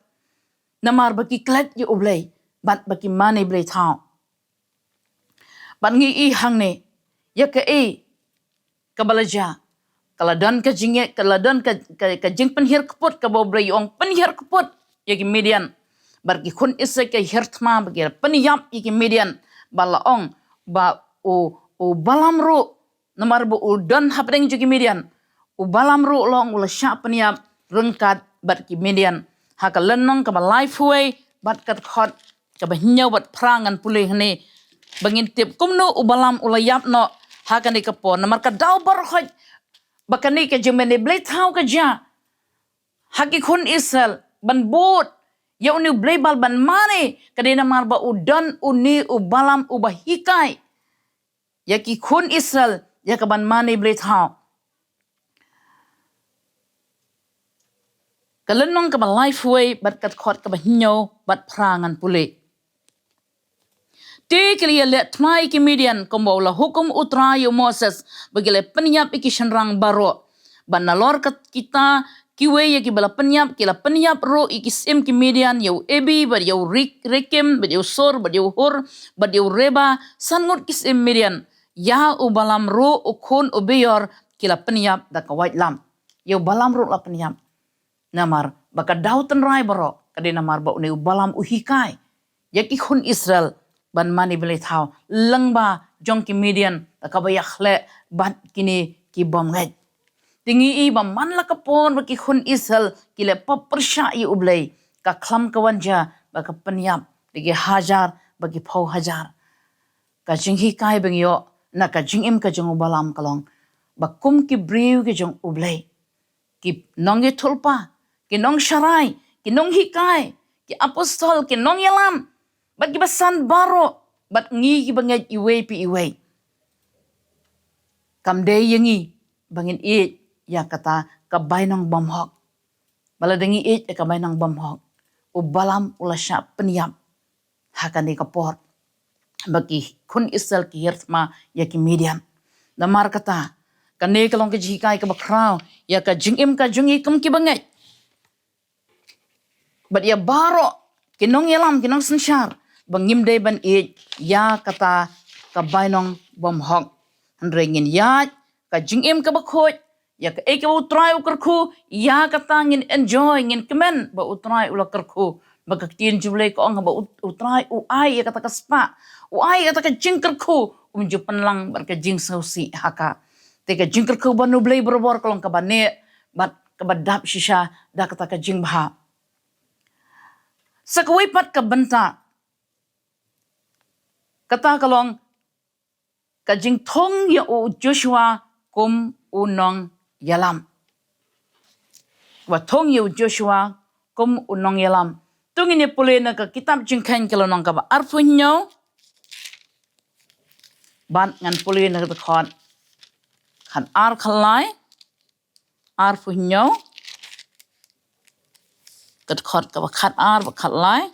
namar baki klet yu ublay bat baki mane blay tau bat ngi hang ni ya ke kabalaja kaladon ka jinge kaladon ka jing penhir keput ka boblay ong penhir keput yaki Midian barki kun isa ka hirtma bagi peniyap yaki Midian balaong ba u balamru namar bu udon hapdeng yaki Midian u balamru long ula sya peniyap rengkat barki Midian haka lenong ka ba lifeway bat kat khot ka ba hinyaw bat prangan pulih ni bangintip kumno u balam ula yap no hakan ni kapon namar ka daw barkhoj bakani ka jemene blay tau ka ja haki kun Israel ban bot ya uni blay bal ban mane kadina mar ba udon uni ubalam ubahikai yaki kun Israel ya ka ban mane blay tau kalenong ka ba lifeway bat kat khot ka ba hinyo bat prangan pulih te kiliya let tmai ki Midian kombo la hukum utra yu Moses bagile penyap iki shenrang baro ban nalor kat kita kiwe ya ki bala penyap kila penyap ro iki sim ki Midian yu ebi bad yu rekem bad yu sor bad yu hur bad yu reba sangut ki sim Midian ya u balam ro ukun ubiyor kila penyap da ka white lam yu balam ro la penyap namar baka dauten rai baro kadina namar ba uni u balam uhikai yaki hun Israel ban mani beli tau lengba jong ki Midian takabayak le bat kini ki bom ngaj tingi ba man la kapon baki hun Israel kile papersya i ublay ka klam kawanja baka penyap digi hajar bagi pau hajar ka jinghi kai bengyo na ka jingim ka jong balam kalong bakum ki briu ki jong ublay ki nongi tulpa ki nong syarai ki nong hikai ki apostol ki nong yalam bat gibasan baro bat ngi bangaj iwe kamde yengi bangin ya kata kabay ng bamhok baladengi ya kabay ng bamhok ubalam ulasya peniyap hakan di kapor bagi kun Israel ki hirtma ya ki Midian damar kata kane kalong ka jikai ka bakraw ya ka jingim ka jungi kum ki bangaj bat ya baro kinong yalam kinong sensyar bangim day ban ya kata kabaynong bomhok handringin ya ka jingim ka bakhoj ya ka ka utray ukarku ya kata ngin enjoy ngin kemen ba utray ulakarku bagaktin jublay ko ang ba utray uay ya kata kaspa uay kata ka jingkarku umjupan lang bar ka jing sausi haka te ka jingkarku ba nublay berbor kolong ka bane bat kabadap shisha da kata ka jing bah sakwipat ka benta kata kalong kajing thong ya u Joshua kum unong yalam. Wa thong yu Joshua kum unong yalam. Tung ini pulih na ka kitab jingkan kalau nong ka ba arpunyo. Ban ngan pulih na ka khon. Khan ar khalai. Arpunyo. Kat khot ka ba khat ar ba khalai.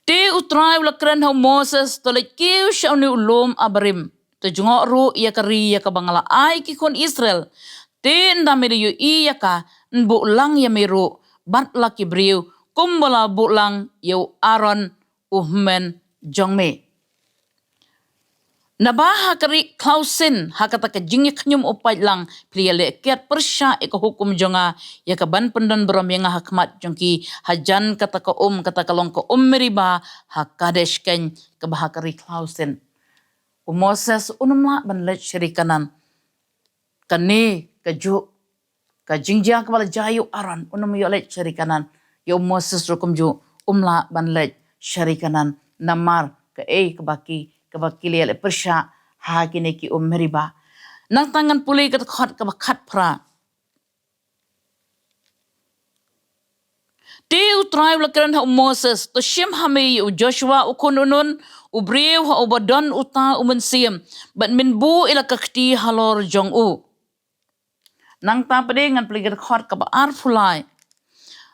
Ti utrai wala kran ha Moses to le kiu shaw ni ulum abrim. To jungo ru ya kari ya ka bangala ai ki kon Israel. Ti ndamiri yu i ya ka nbu lang ya miru bat la ki briu kumbala bu lang yu Aaron uhmen jongme. Nabaha kari klausin hakata ka jingik nyum upai lang pliale kiat persya eka hukum jonga ya ka ban pendan berom yang hakmat jongki hajan kata ka kata kalong ka meriba hakadesh ken ka bahakari klausin. Moses unumla ban lech syarikanan kani ka ju ka jingjang kepala jayu Aaron unum yo lech syarikanan yo Moses rukum ju umla ban lech syarikanan namar ka kabaki kabakili ale persya ha kini ki meriba nang tangan pulih kat khot ka bakat pra ti utrai lakran ha Moses to shim hame u Joshua ukununun ubriu ha ubadon uta umensiam bat min bu ila kakti halor jong u nang ta pade ngan pulih kat khot ka ba ar fulai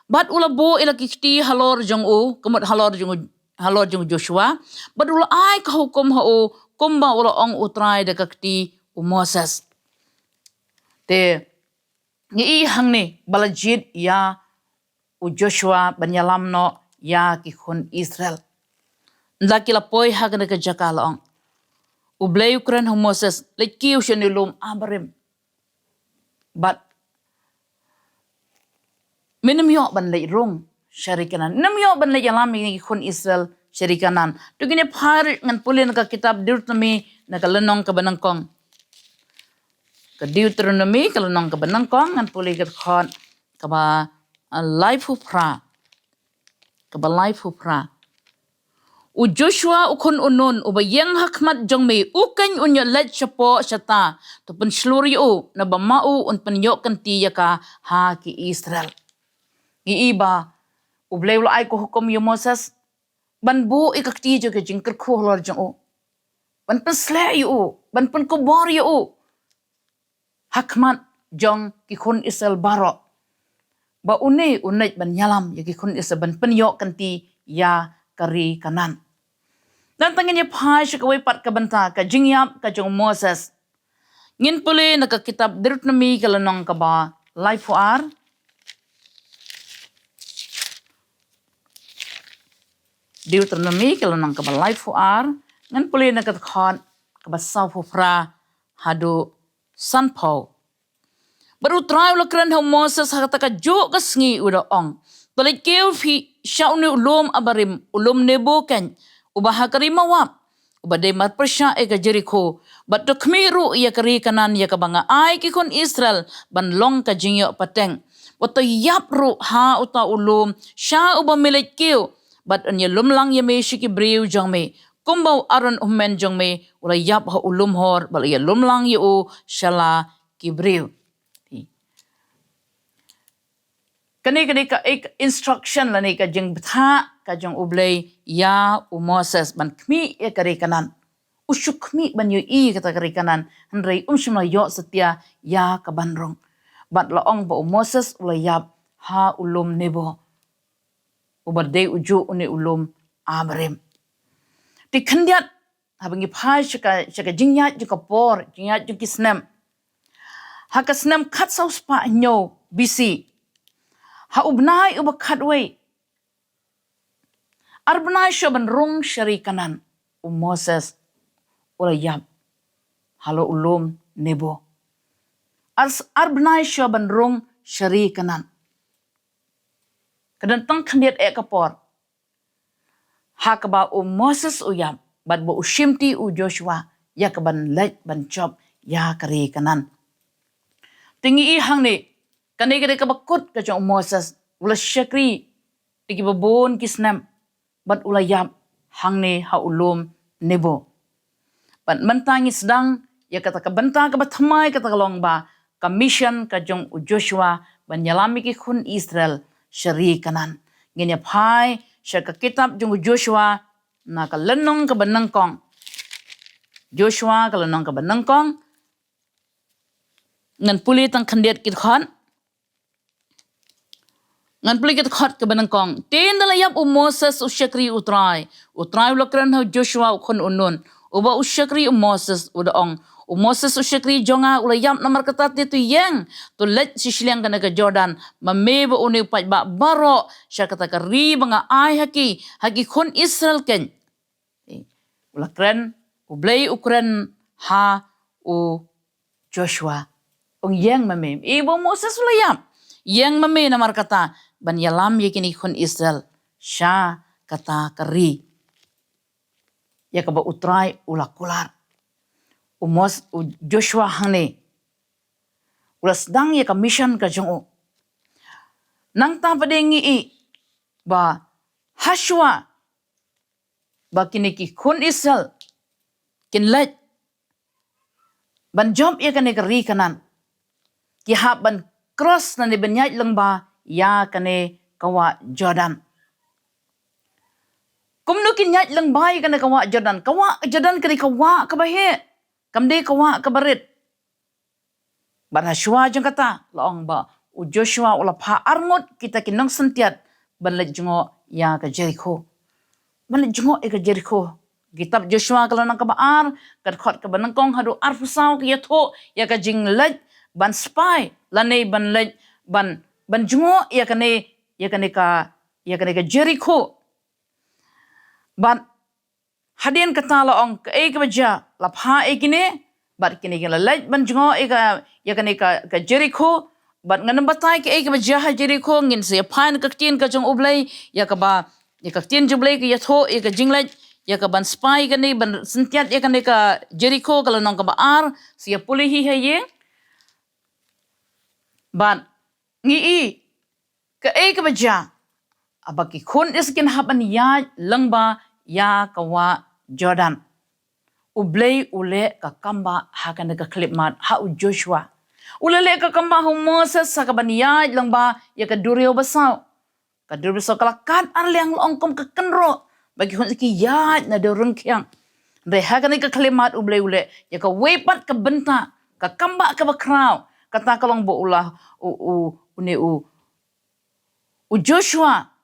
bat ula bu ila kakti halor jong u kemut halor jong Joshua badula ai ka hukum ha o kumba ula ong utrai de kakti Moses te ni hang ni balajid ya Joshua banyalam no ya ki khun Israel ndakila poi hagna ka jakala ong ublay ukran ha Moses lekiu shenilum abrim but minum yo ban lei rung syarikanan namyo ban le yalam ni khun Israel syarikanan tu gini phar ngan pulin ka kitab Deuteronomy na kalenong ka banangkong ka Deuteronomy kalenong ka banangkong ngan puli ka khon ka ba life pra ka ba life pra u Joshua ukun unun u bayang hakmat jongme ukan unyo let chapo syata to pen sluri u na ba mau un penyo kanti ya ka ha ki Israel iiba ublay wala ay ko hukom yu Moses ban bu ikakti jo ke jingker ko lor jong o ban pen sle yu ban pen ko bor yu hakmat jong ki khun Israel baro ba unai ban nyalam ya ki khun Israel ban pen yo kanti ya kari kanan dan tangan ya phai shikawai pat ka banta ka jingyap ka jong Moses ngin pule na ka kitab Deuteronomy kalanong ka ba life ar Deuteronomy kalau nang kabalay fuar ngan puli na katkhon kabasaw fra hadu sanpau baru try lakran ha Moses hakata ka jo kasngi uda ong balik keu fi shauni ulum abarim ulum nebo kan ubah karimawap ubade mat persya e ka Jericho bat dokmiru ya kari kanan ya kabanga ai ki kon Israel ban long ka jingyo pateng wato yapru ha uta ulum sha uba milik keu bat anya lumlang ya me shiki breu jongme kumbau Aaron uhmen jongme ula yap ha ulum hor bal ya lumlang ya u shala ki breu kani ka ek instruction lani ka jeng betha ka jong ublay ya u Moses ban kmi e kari kanan usyukmi ban yu i kata kari kanan hanrei shimla yo setia ya ka banrong bat laong ba u Moses ula yap ha ulum nebo ubade uju uni ulum abrim ti khandiat habangi phai shaka jingya juka por jingya juki snem haka snem khat sau spa nyo bisi ha ubnai uba khatwei arbnai shoban rung shari kanan Moses ula yap halo ulum nebo arbnai shoban rung shari kanan kadang tang khandiat e kapor hakaba Moses uyam bat bo ushimti u Joshua ya kaban let ban job ya kari kanan tingi i hang ni kani kani kabakut ka jong Moses ula syakri tigi babon kisnam bat ula yap hang ni ha ulum nebo bat mentangi sedang ya kata ka benta ka bathamai kata ka long ba ka mission ka jong u Joshua ban yalami ki khun Israel shari kanan ngenya phai sha ka kitab jong u Joshua na ka lenong ka banang kong Joshua ka lenong ka banang kong ngan puli tang khandiat kit khan ngan puli kit khat ka banang kong tin dala yap Moses usyakri utrai ulakran ha Joshua khun unun uba usyakri Moses udaong Moses usyakri jonga ulayam namar katat tu yang tu let sisliang kana ka Jordan mame ba uni pat ba baro sya kata ka ri banga ai haki khun Israel ken ulakran ublay ukran ha u Joshua ong yang mame ibo Moses ulayam yang mame namar kata ban yalam yakini khun Israel sya kata ka ri ya ka ba utrai ulakular Joshua hangne ulas dang ya ka mission ka jong nang ta padengi ba Hashua ba kiniki khun Israel kinlet ban job ya kane ka ri kanan ki ha ban cross na ni benyai lang ba ya kane kawa Jordan kumno kinyai lang ba ya kane kawa Jordan kane kawa ka bahe kamde kawa kabarit ban Hashua jeng kata laong ba u Joshua ula pha arngot kita kinang sentiat ban lejngo ya ka Jericho ban lejngo ka Jericho kitab Joshua kala nang kabaar kad khot ka banang kong hadu arfusau ka yatho ya ka jing lej ban spy lane ban lej ban jungo ya kane ka Jericho ban hadien kata laong ka baja la pha kine bat kini kala lej ban jungo ya kane ka Jericho bat ngan batai ka baja ha Jericho ngin se phan ka tin ka jong ublay ya ka tin jublay ka yatho ya ka jinglej ya ka ban spy kane ban sentiat ya kane ka Jericho kala nong ka baar sia puli hi haye ban ngi ka baja abaki khun iskin haban ya langba ya kawa Jordan ublay ule ka kamba hakan ka klipmat ha u Joshua ulale ka kamba hu Moses sa kaban ya langba ya ka durio basau kalakat arliang longkom ka kenro bagi khun iki ya na dorong kyang re hakan ka klipmat ublay ule ya ka wepat ka benta ka kamba ka bakraw kata kalong bo ulah u Joshua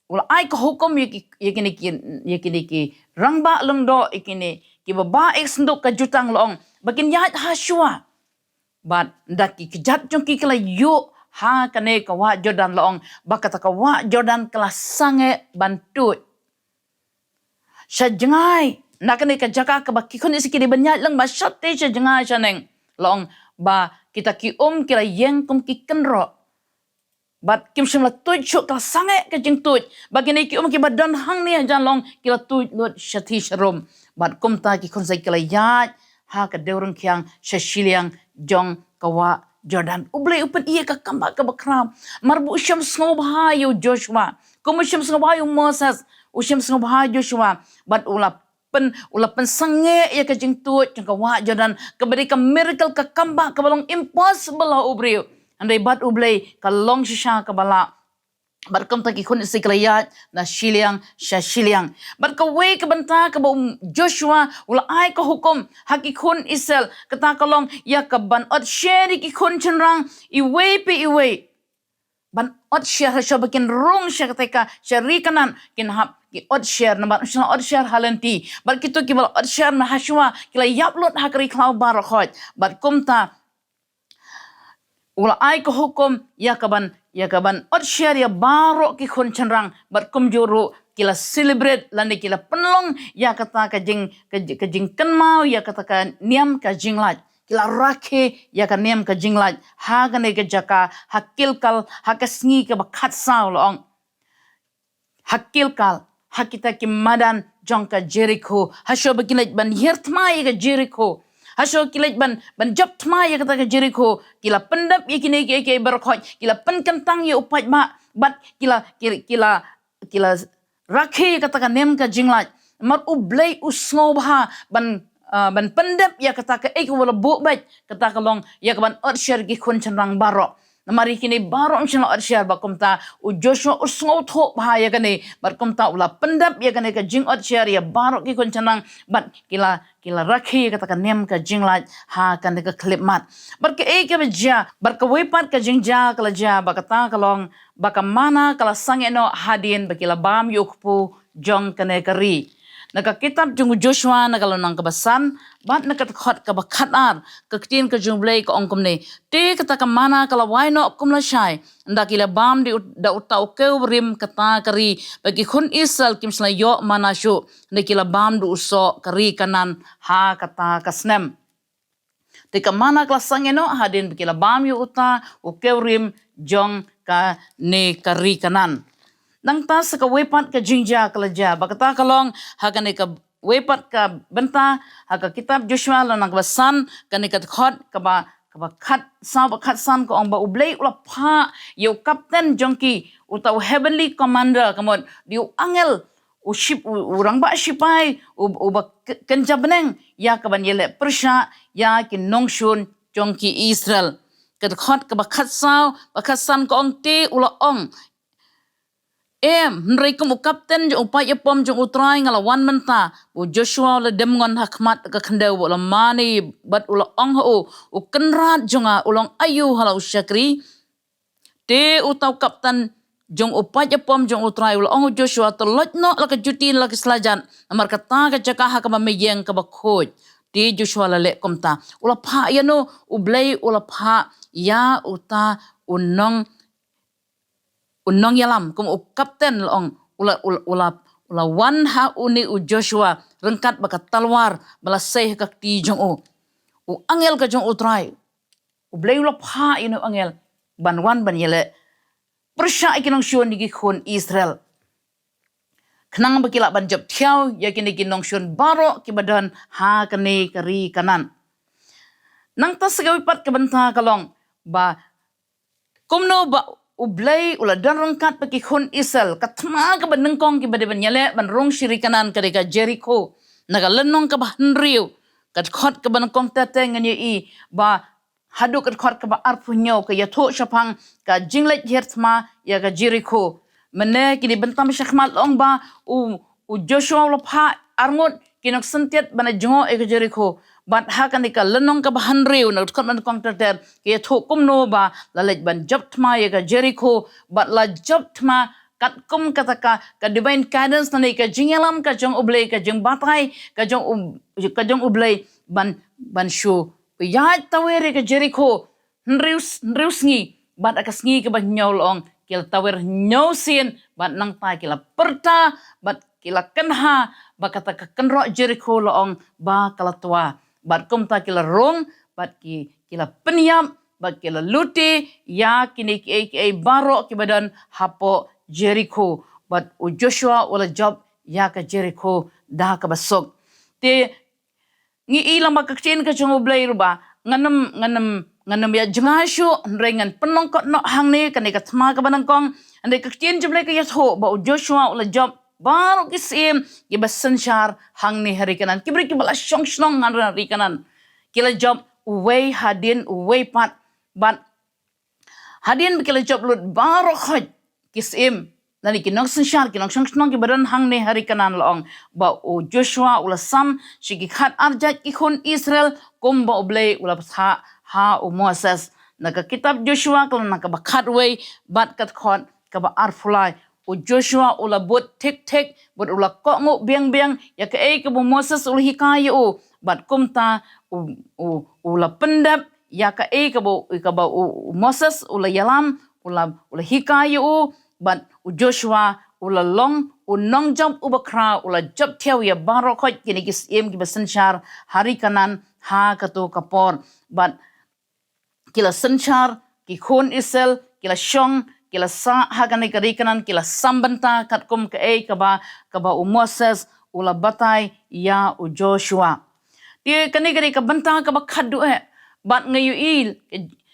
ula ai ka hukum yakini ki rangba lengdo ikini ki baba senduk ka jutang long bakin yahat Hashua bat daki kejat jong ki kala yu ha kane ka wa Jordan long bakata ka wa Jordan kala sange bantut sya jengai nakane ka jaka ka baki khun isiki di banyat lang ba syatte sya jengai sya neng long ba kita ki kila yeng ki kenro bat kim shimla tuj shuk kala sange ka jing tuj bagini ki ki badan hang ni jan long kila tuj lut syati sharum bat ta ki khun sai kila yat ha ka deurang kyang syashiliang jong kawa Jordan ublay upan iya ka kamba ka bakram marbu usyam sngobahayo Joshua usyam sngobahayo Moses usyam sngobahayo Joshua bat ulapan sange ya ka jing tuj jong kawa Jordan kabari ka miracle ka kamba ka balong impossible ha ubriyo andai bat ublay kalong shisha kabala barkam taki khun siklayat na shiliang barka we ka banta ka Joshua ula ai ka hukum haki khun Israel kata kalong ya ka ban ot share ki khun chenrang iwe ban ot share sha bakin rong sha kata ka shari kanan kin hap ki ot share na ban ot share halanti bar kitu ki bal ot share na Hashua kila yaplot hakri klau barakot bar kumta ula ai ka hukum ya kaban ot share ya baro ki khun chenrang bat kum juru kila celebrate lande kila penlong ya kata ka jing kenmau ya kata ka niam ka jinglat kila rakhe ya ka niam ka jinglat ha ka ne ka jaka hakil kal hakasngi ka bakhat saw long hakil kal hakita ki madan jong ka Jericho hasho bakilat ban hirtma ya ka Jericho hasyo kilaj ban job tma ya kata ka Jericho kila pendap ya kini ke berkhot kila penkentang ya upat ma bat kila rakhe kata ka nem ka jinglat mar ublay usngobha ban ban pendep ya kata ke ek wala bu baj kata kalong ya ban share gi kun chanrang baro namari kini baro chana share ba kumta u Joshua usngo tho ba ya kani bar kumta ula pendep ya kani ka jing share ya baro gi kun chanrang bat kila rakhi kata ka nem ka jing la ha kan ka clip mat bar ke ek ba ja bar ka wepat ka jing ja kala ja ba kata kalong ba ka mana kala sangeno hadin ba kila bam yukpu jong kane kari naka kitab jung Joshua nakalon nang kabasan bat nakatkot kabakatar kaktin ka jumblay ka ongkom ni te kata ka mana kala waino kum la shai ndakila bam di da utau ke rim kata kari bagi khun Israel kim sla yo mana shu ndakila bam du uso kari kanan ha kata kasnem te ka mana kala sangeno hadin bagi bam yu uta u ke rim jong ka ne kari kanan nang ta sa ka wepat ka jingja kalaja bakata kalong hakane ka wepat ka benta haka kitab Joshua la nang basan kane ka khot ka ba khat san ko ong ba ublay ula pha yo captain jongki utau heavenly commander kamon diu angel u ship urang ba shipai u ba kenjabeneng ya ka ban yele persha ya ki nongshun jongki Israel ka khot ka ba khat san ko ong te ula ong nrei kum kapten jo upai pom jo utrai ngala wan menta u Joshua la dem ngon hakmat ka khandau la mani bat ula ong ho u kenrat jonga ulong ayu hala usyakri te utau kapten jong upai pom jong utrai ula ong Joshua telot no la ka juti la ka slajan amar kata ka jaka ha ka mameyeng ka bakhoj te Joshua la le komta ula pha ya no u blai ula pha ya uta unong yalam kum kapten long ula wan ha uni u Joshua rengkat bakat talwar balasay ka ti jong u angel ka jong utrai u blay ula pha ino angel ban yele persya ikinong shun digi khun Israel khnang bakila ban job thiaw ya kini kinong shun baro kibadan ha kani kari kanan nang ta sagawipat ka banta kalong ba kumno ba ublay ula dan rengkat paki khun Israel katma ka ban nengkong ki bade ban yale ban rong shiri kanan ka deka Jericho naga lenong ka ba henriu kat khot ka ban kong tateng nganyo i ba hadu kat khot ka ba arpunyo ka yatho shapang ka jinglet yertma ya ka Jericho mene kini bentam shakhmat long ba u Joshua ula pha arngot kinok sentiat bana jongo e ka Jericho bat hakan ka lenong ka bahan riu na kot man kong ter ke tho kum no ba la lej ban job tma ye ka Jericho bat la job tma kat kum kata ka divine guidance na ka jingelam ka jong ublay ka jong batay ka jong ublay ban shu ya tawere ka Jericho nrius ngi bat akas ngi ka ban nyolong kil tawer nyosin bat nang ta kila perta bat kila kenha ba kata ka kenro Jericho loong ba kalatwa bat kum ta kila rong bat kila penyam bat kila luti ya kini ki baro ki badan hapo Jericho bat u Joshua wala job ya ka Jericho dah ka basok te ngi ilang makakchin ka chung ublay ruba nganam ya jengasyo rengan penongkot no hangni kani ka tma ka banangkong ande kakchin jublay ka yatho ba u Joshua wala job baru kisim kiba sensyar hang ni hari kanan kibri kibala syong syong hari kanan kila job uway hadin uway pat ban hadin kila job lut baru khoj kisim nani kinong sensyar kinong syong syong kibadan hang ni hari kanan loong ba u Joshua ula sam shigi khat arjat ikhun Israel kumba ublay ula patha ha u Moses naga kitab Joshua kalau naka bakat way bat kat khot kaba arfulai u Joshua ula bot tek bot ula kongo biang ya ke ke bu Moses ula hikaya bat kumta ula pendap ya ke bu Moses ula yalam ula hikaya bat u Joshua ula long nong jump bakra ula job tiaw ya baro khoj kini kis ki basensyar hari kanan ha katu kapor bat kila sensyar ki khun Israel kila syong kila sa hagani karikanan kila sambenta katkum ke kaba u Moses ula batay ya u Joshua ti kani ka benta kaba khadu bat ngayu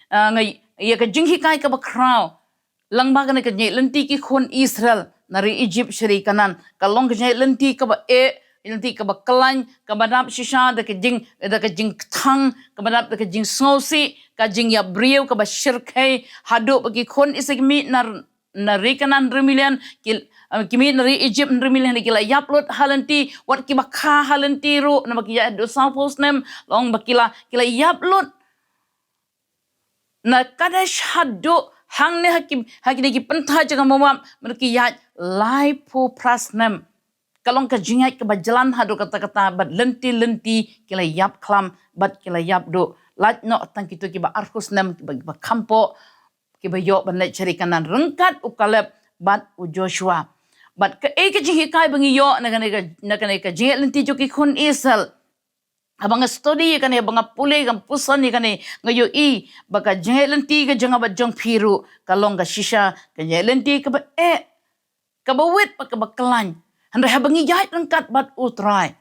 ngay ya ka jinghi kai kaba kraw lang ba ka nye lenti ki khun Israel nari Egypt shiri kanan kalong ka nye lenti kaba nanti ka bakalan ka banap shisha da ka jing thang ka banap da ka jing sngosi ka jing ya brieu ka ba shirkai hado bagi kon isig mi na rekanan remilian kimi nari Egypt remilian kila yaplot halanti wat ki bakha halanti ro na baki ya do South nem long bakila kila yaplot na kada hado hang ne hakim ki pentah jaga mama merki ya life prasnem kalong ka jingai ke bajalan hado kata-kata bad lenti kila yap klam bad kila yap do lat no tang kitu ki ba arkus nem ki ba kampo ki ba yo ban cari kanan rengkat ukalep bad u Joshua bad ke ke jingi kai bangi yo na ka jingai lenti jo ki khun Israel abang study kan abang pule kan pusan kan ngayo baka jingai lenti ka janga ba jong piru kalong ka shisha ka jingai lenti ka ba ka ba wet pa ka ba klan Handai habangi yait rengkat bat utrai.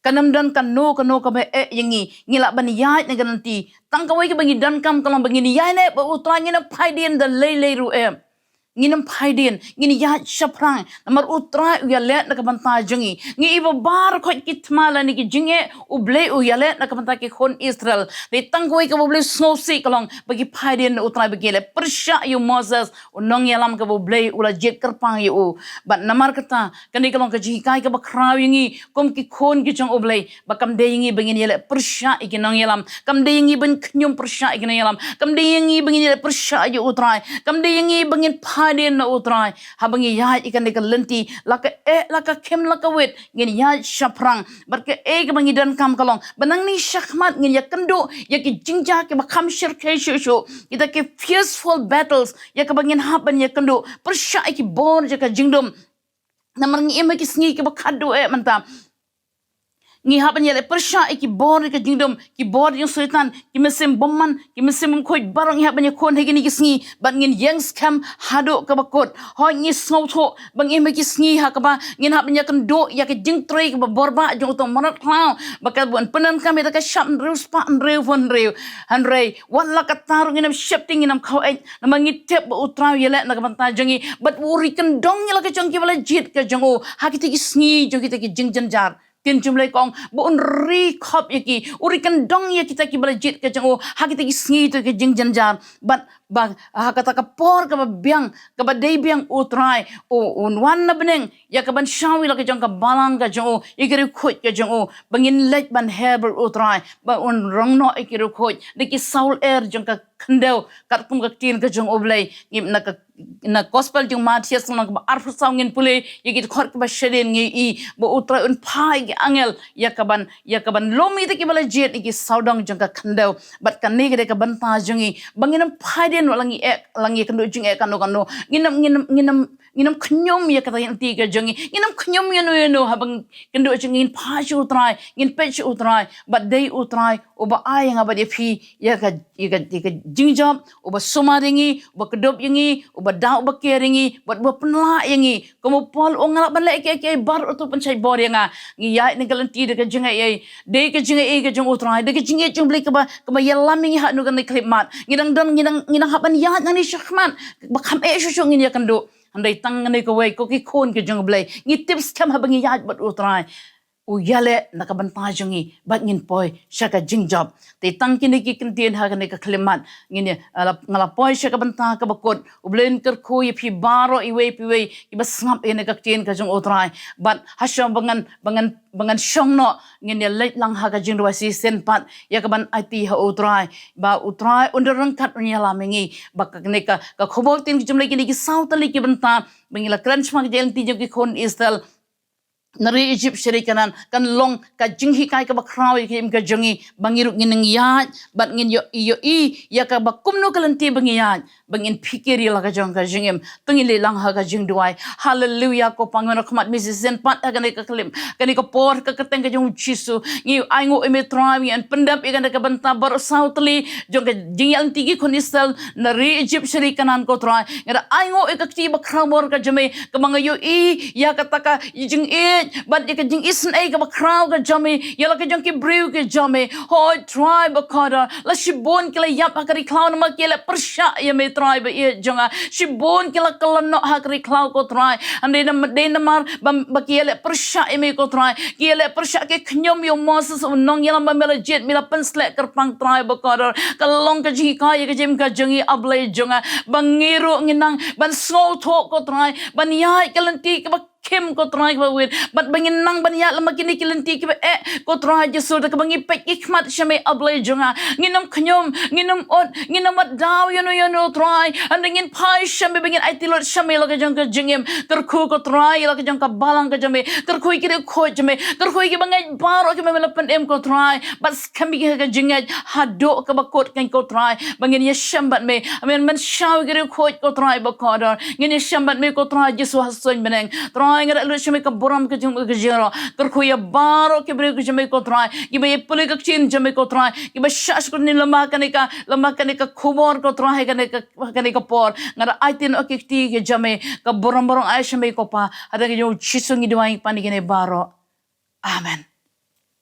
Kanam dan kano ka ba yangi ngila ban yait na gananti. Tangkawai ka bangi dan kam kalang bangi ni yait ne ba utrai ngina paidin da lele ru nginam paidin ngini yait shaprang namar utrai u yalet na kabanta jangi ngi iba bar khot kitmala ni ki jinge u ble u yalet na kabanta ki khon Israel de tangkawai ka ble snowsi kalang bagi paidin utrai bagi le persya yu Moses u nong yalam ka ble u la jet kerpang yu bat namar kata kani kalang ka jikai ka bakraw yangi kom ki khon ki jong u ble bakam de yangi bangin yele persya iki nong yalam kam de yangi ben knyum persya iki nong yalam kam de yangi bangin yele persya yu utrai kam de yangi bangin paidin na utrai habangi yait ikan dekan lenti laka kem laka wet ngin yait shaprang barke ka bangi dan kam kalong banang ni shakmat ngin ya kendo ya ki jingja ki bakam shirke shushu kita ki fierceful battles ya ka bangin haban ya kendo persya ki bor ja ka jingdom namar ngi ki sngi ki bakado manta ngi haban yele persya ki bor ka jingdom ki bor yung sultan ki mesim bomman ki mesim khoj barang haban ya kon hegini ki sngi ban ngin yang scam hado ka bakot ho ngi snotho bang ki sngi ha ka ba ngin haban ya kendo ya ki jing tre ka borba jong to manat klau bakal buan penan kami ta ka shap rew spa rew von rew hanrei wala ka tar ngin shifting ngin khau ai namangi tep utra yele na ka banta jangi but uri kendong yela ka jong ki wala jit ka jong o ha ki ti sngi jong ki ti jing janjar tin jumlai kong bon ri khop yaki uri kan dong ya kita ki balajit ka jango ha kita ki sngi to ki jing janjar but bang ha kata ka por ka biang ka ba dei biang utrai o wan na beneng ya ka ban shawi la ka jong ka balang ka jango ikiri khot ka jango bangin lek ban heber utrai ba on rong no ikiri khot de ki saul air jong ka khandeu kat kum ka tin ka jong oblai ngim na gospel jong Matias nang ba arfu sawngin pule yiki khot ka ba shedin ngi bo utrai un pai angel yakaban lomi te ki bala jet iki saudang jong ka khandeu bat kan ni ka banta jongi banginam phaiden walangi langi kando jing kano nginam khnyom ya kata yang tiga jongi nginam khnyom yano habang kando jing ngin phashu utrai ngin pech utrai bat dei utrai oba ai nga ba de phi ya ka jing job oba sumaringi oba kedop yangi oba dau ba keringi bat ba penla yangi komo pol ongala ban la ke bar utu pencai bor yanga ngi ya ni galanti de ka jinga de ka jinga ka jong utrai de ka jinga jong blik ka ba yalami ha nu kan klip mat ngidang haban ya ngani shakman ba kham shushu ngin ya kando andai tang ngani ko wei ko ki khon ke jong blai ngi tips kam habangi ya bat utrai u yale nakabanta jongi bat ngin poi shaka jing job te tang kini ki kintien ha kan ka klimat ngin ngala poi shaka banta ka bakot u blen ker ko yi phi baro i wei i bas ngap ene ka tien ka jong utrai bat hasham bangan shongno ngin ya leit lang ha ka jing wasi sen pat ya ka ban ati ha utrai ba utrai under rangkat nya lamengi bak ne ka khobok tin ki jumle ki sautali ki banta bangila crunch mak jel ti jog ki khon istal nari Egypt syarikanan kan long ka jinghi kai ka bakraw ki im ka jongi bangiru ngin ya bat ngin yo ya ka bakumno kalanti bangiyan bangin pikiri la ka jong ka jingim tungile lang ha ka jing duai hallelujah ko pangono khmat misisen pat ka ne ka klim kani ko por ka kateng ka jong chisu ngi aingo emetrami an pendap ikan ka banta bar sautli jong ka jingyal tigi khonisal nari Egypt syarikanan ko trai ngara aingo ikakti bakraw bor ka jame ka mangayo ya kataka jing ngej but ya ka jing isn ai ka ba crowd ka jame yala ka jong ki brew ka jame hoi tribe akada la shibon kila yap hakari clown ma kila persha ya me tribe ye jonga shibon kila kalano hakari clown ko try ande na mar ba kila persha ya me ko try kila persha ke knyom yo moses nong yala ba mela jet mila pensle kerpang tribe akada kalong ka ji ka ya ka jim ka jongi ablay jonga bangiru nginang ban small talk ko try ban yai kalanti ka Kim ko try ba wit but bangin nang banya lama kini kilanti ki ko try jesu da bangi pek ikmat shame ablay jonga nginam knyom nginam od nginam wat daw you know try and ngin pai shame bangin ai tilot shame lo ka jong ka jingim kerku ko try lo ka jong ka balang ka jame kerku ki ko jame kerku ki bangai baro ki mela pen em ko try but kami ka jingat hado ka bakot kan ko try bangin ye shambat me amen man shaw ki ko try ba ko dar ngin ye shambat me ko try jesu hasoin beneng try ngara lu shame ka boram ka jung ka jero kerku ya baro ki bre ku jame ko try ki be puli ka chin jame ko try ki ba shash ko ni lama kanika khumor ko try kanika por ngara aitin okikti ke jame ka boram ai shame ko pa ada ke jo chisung idwai pani kene baro amen.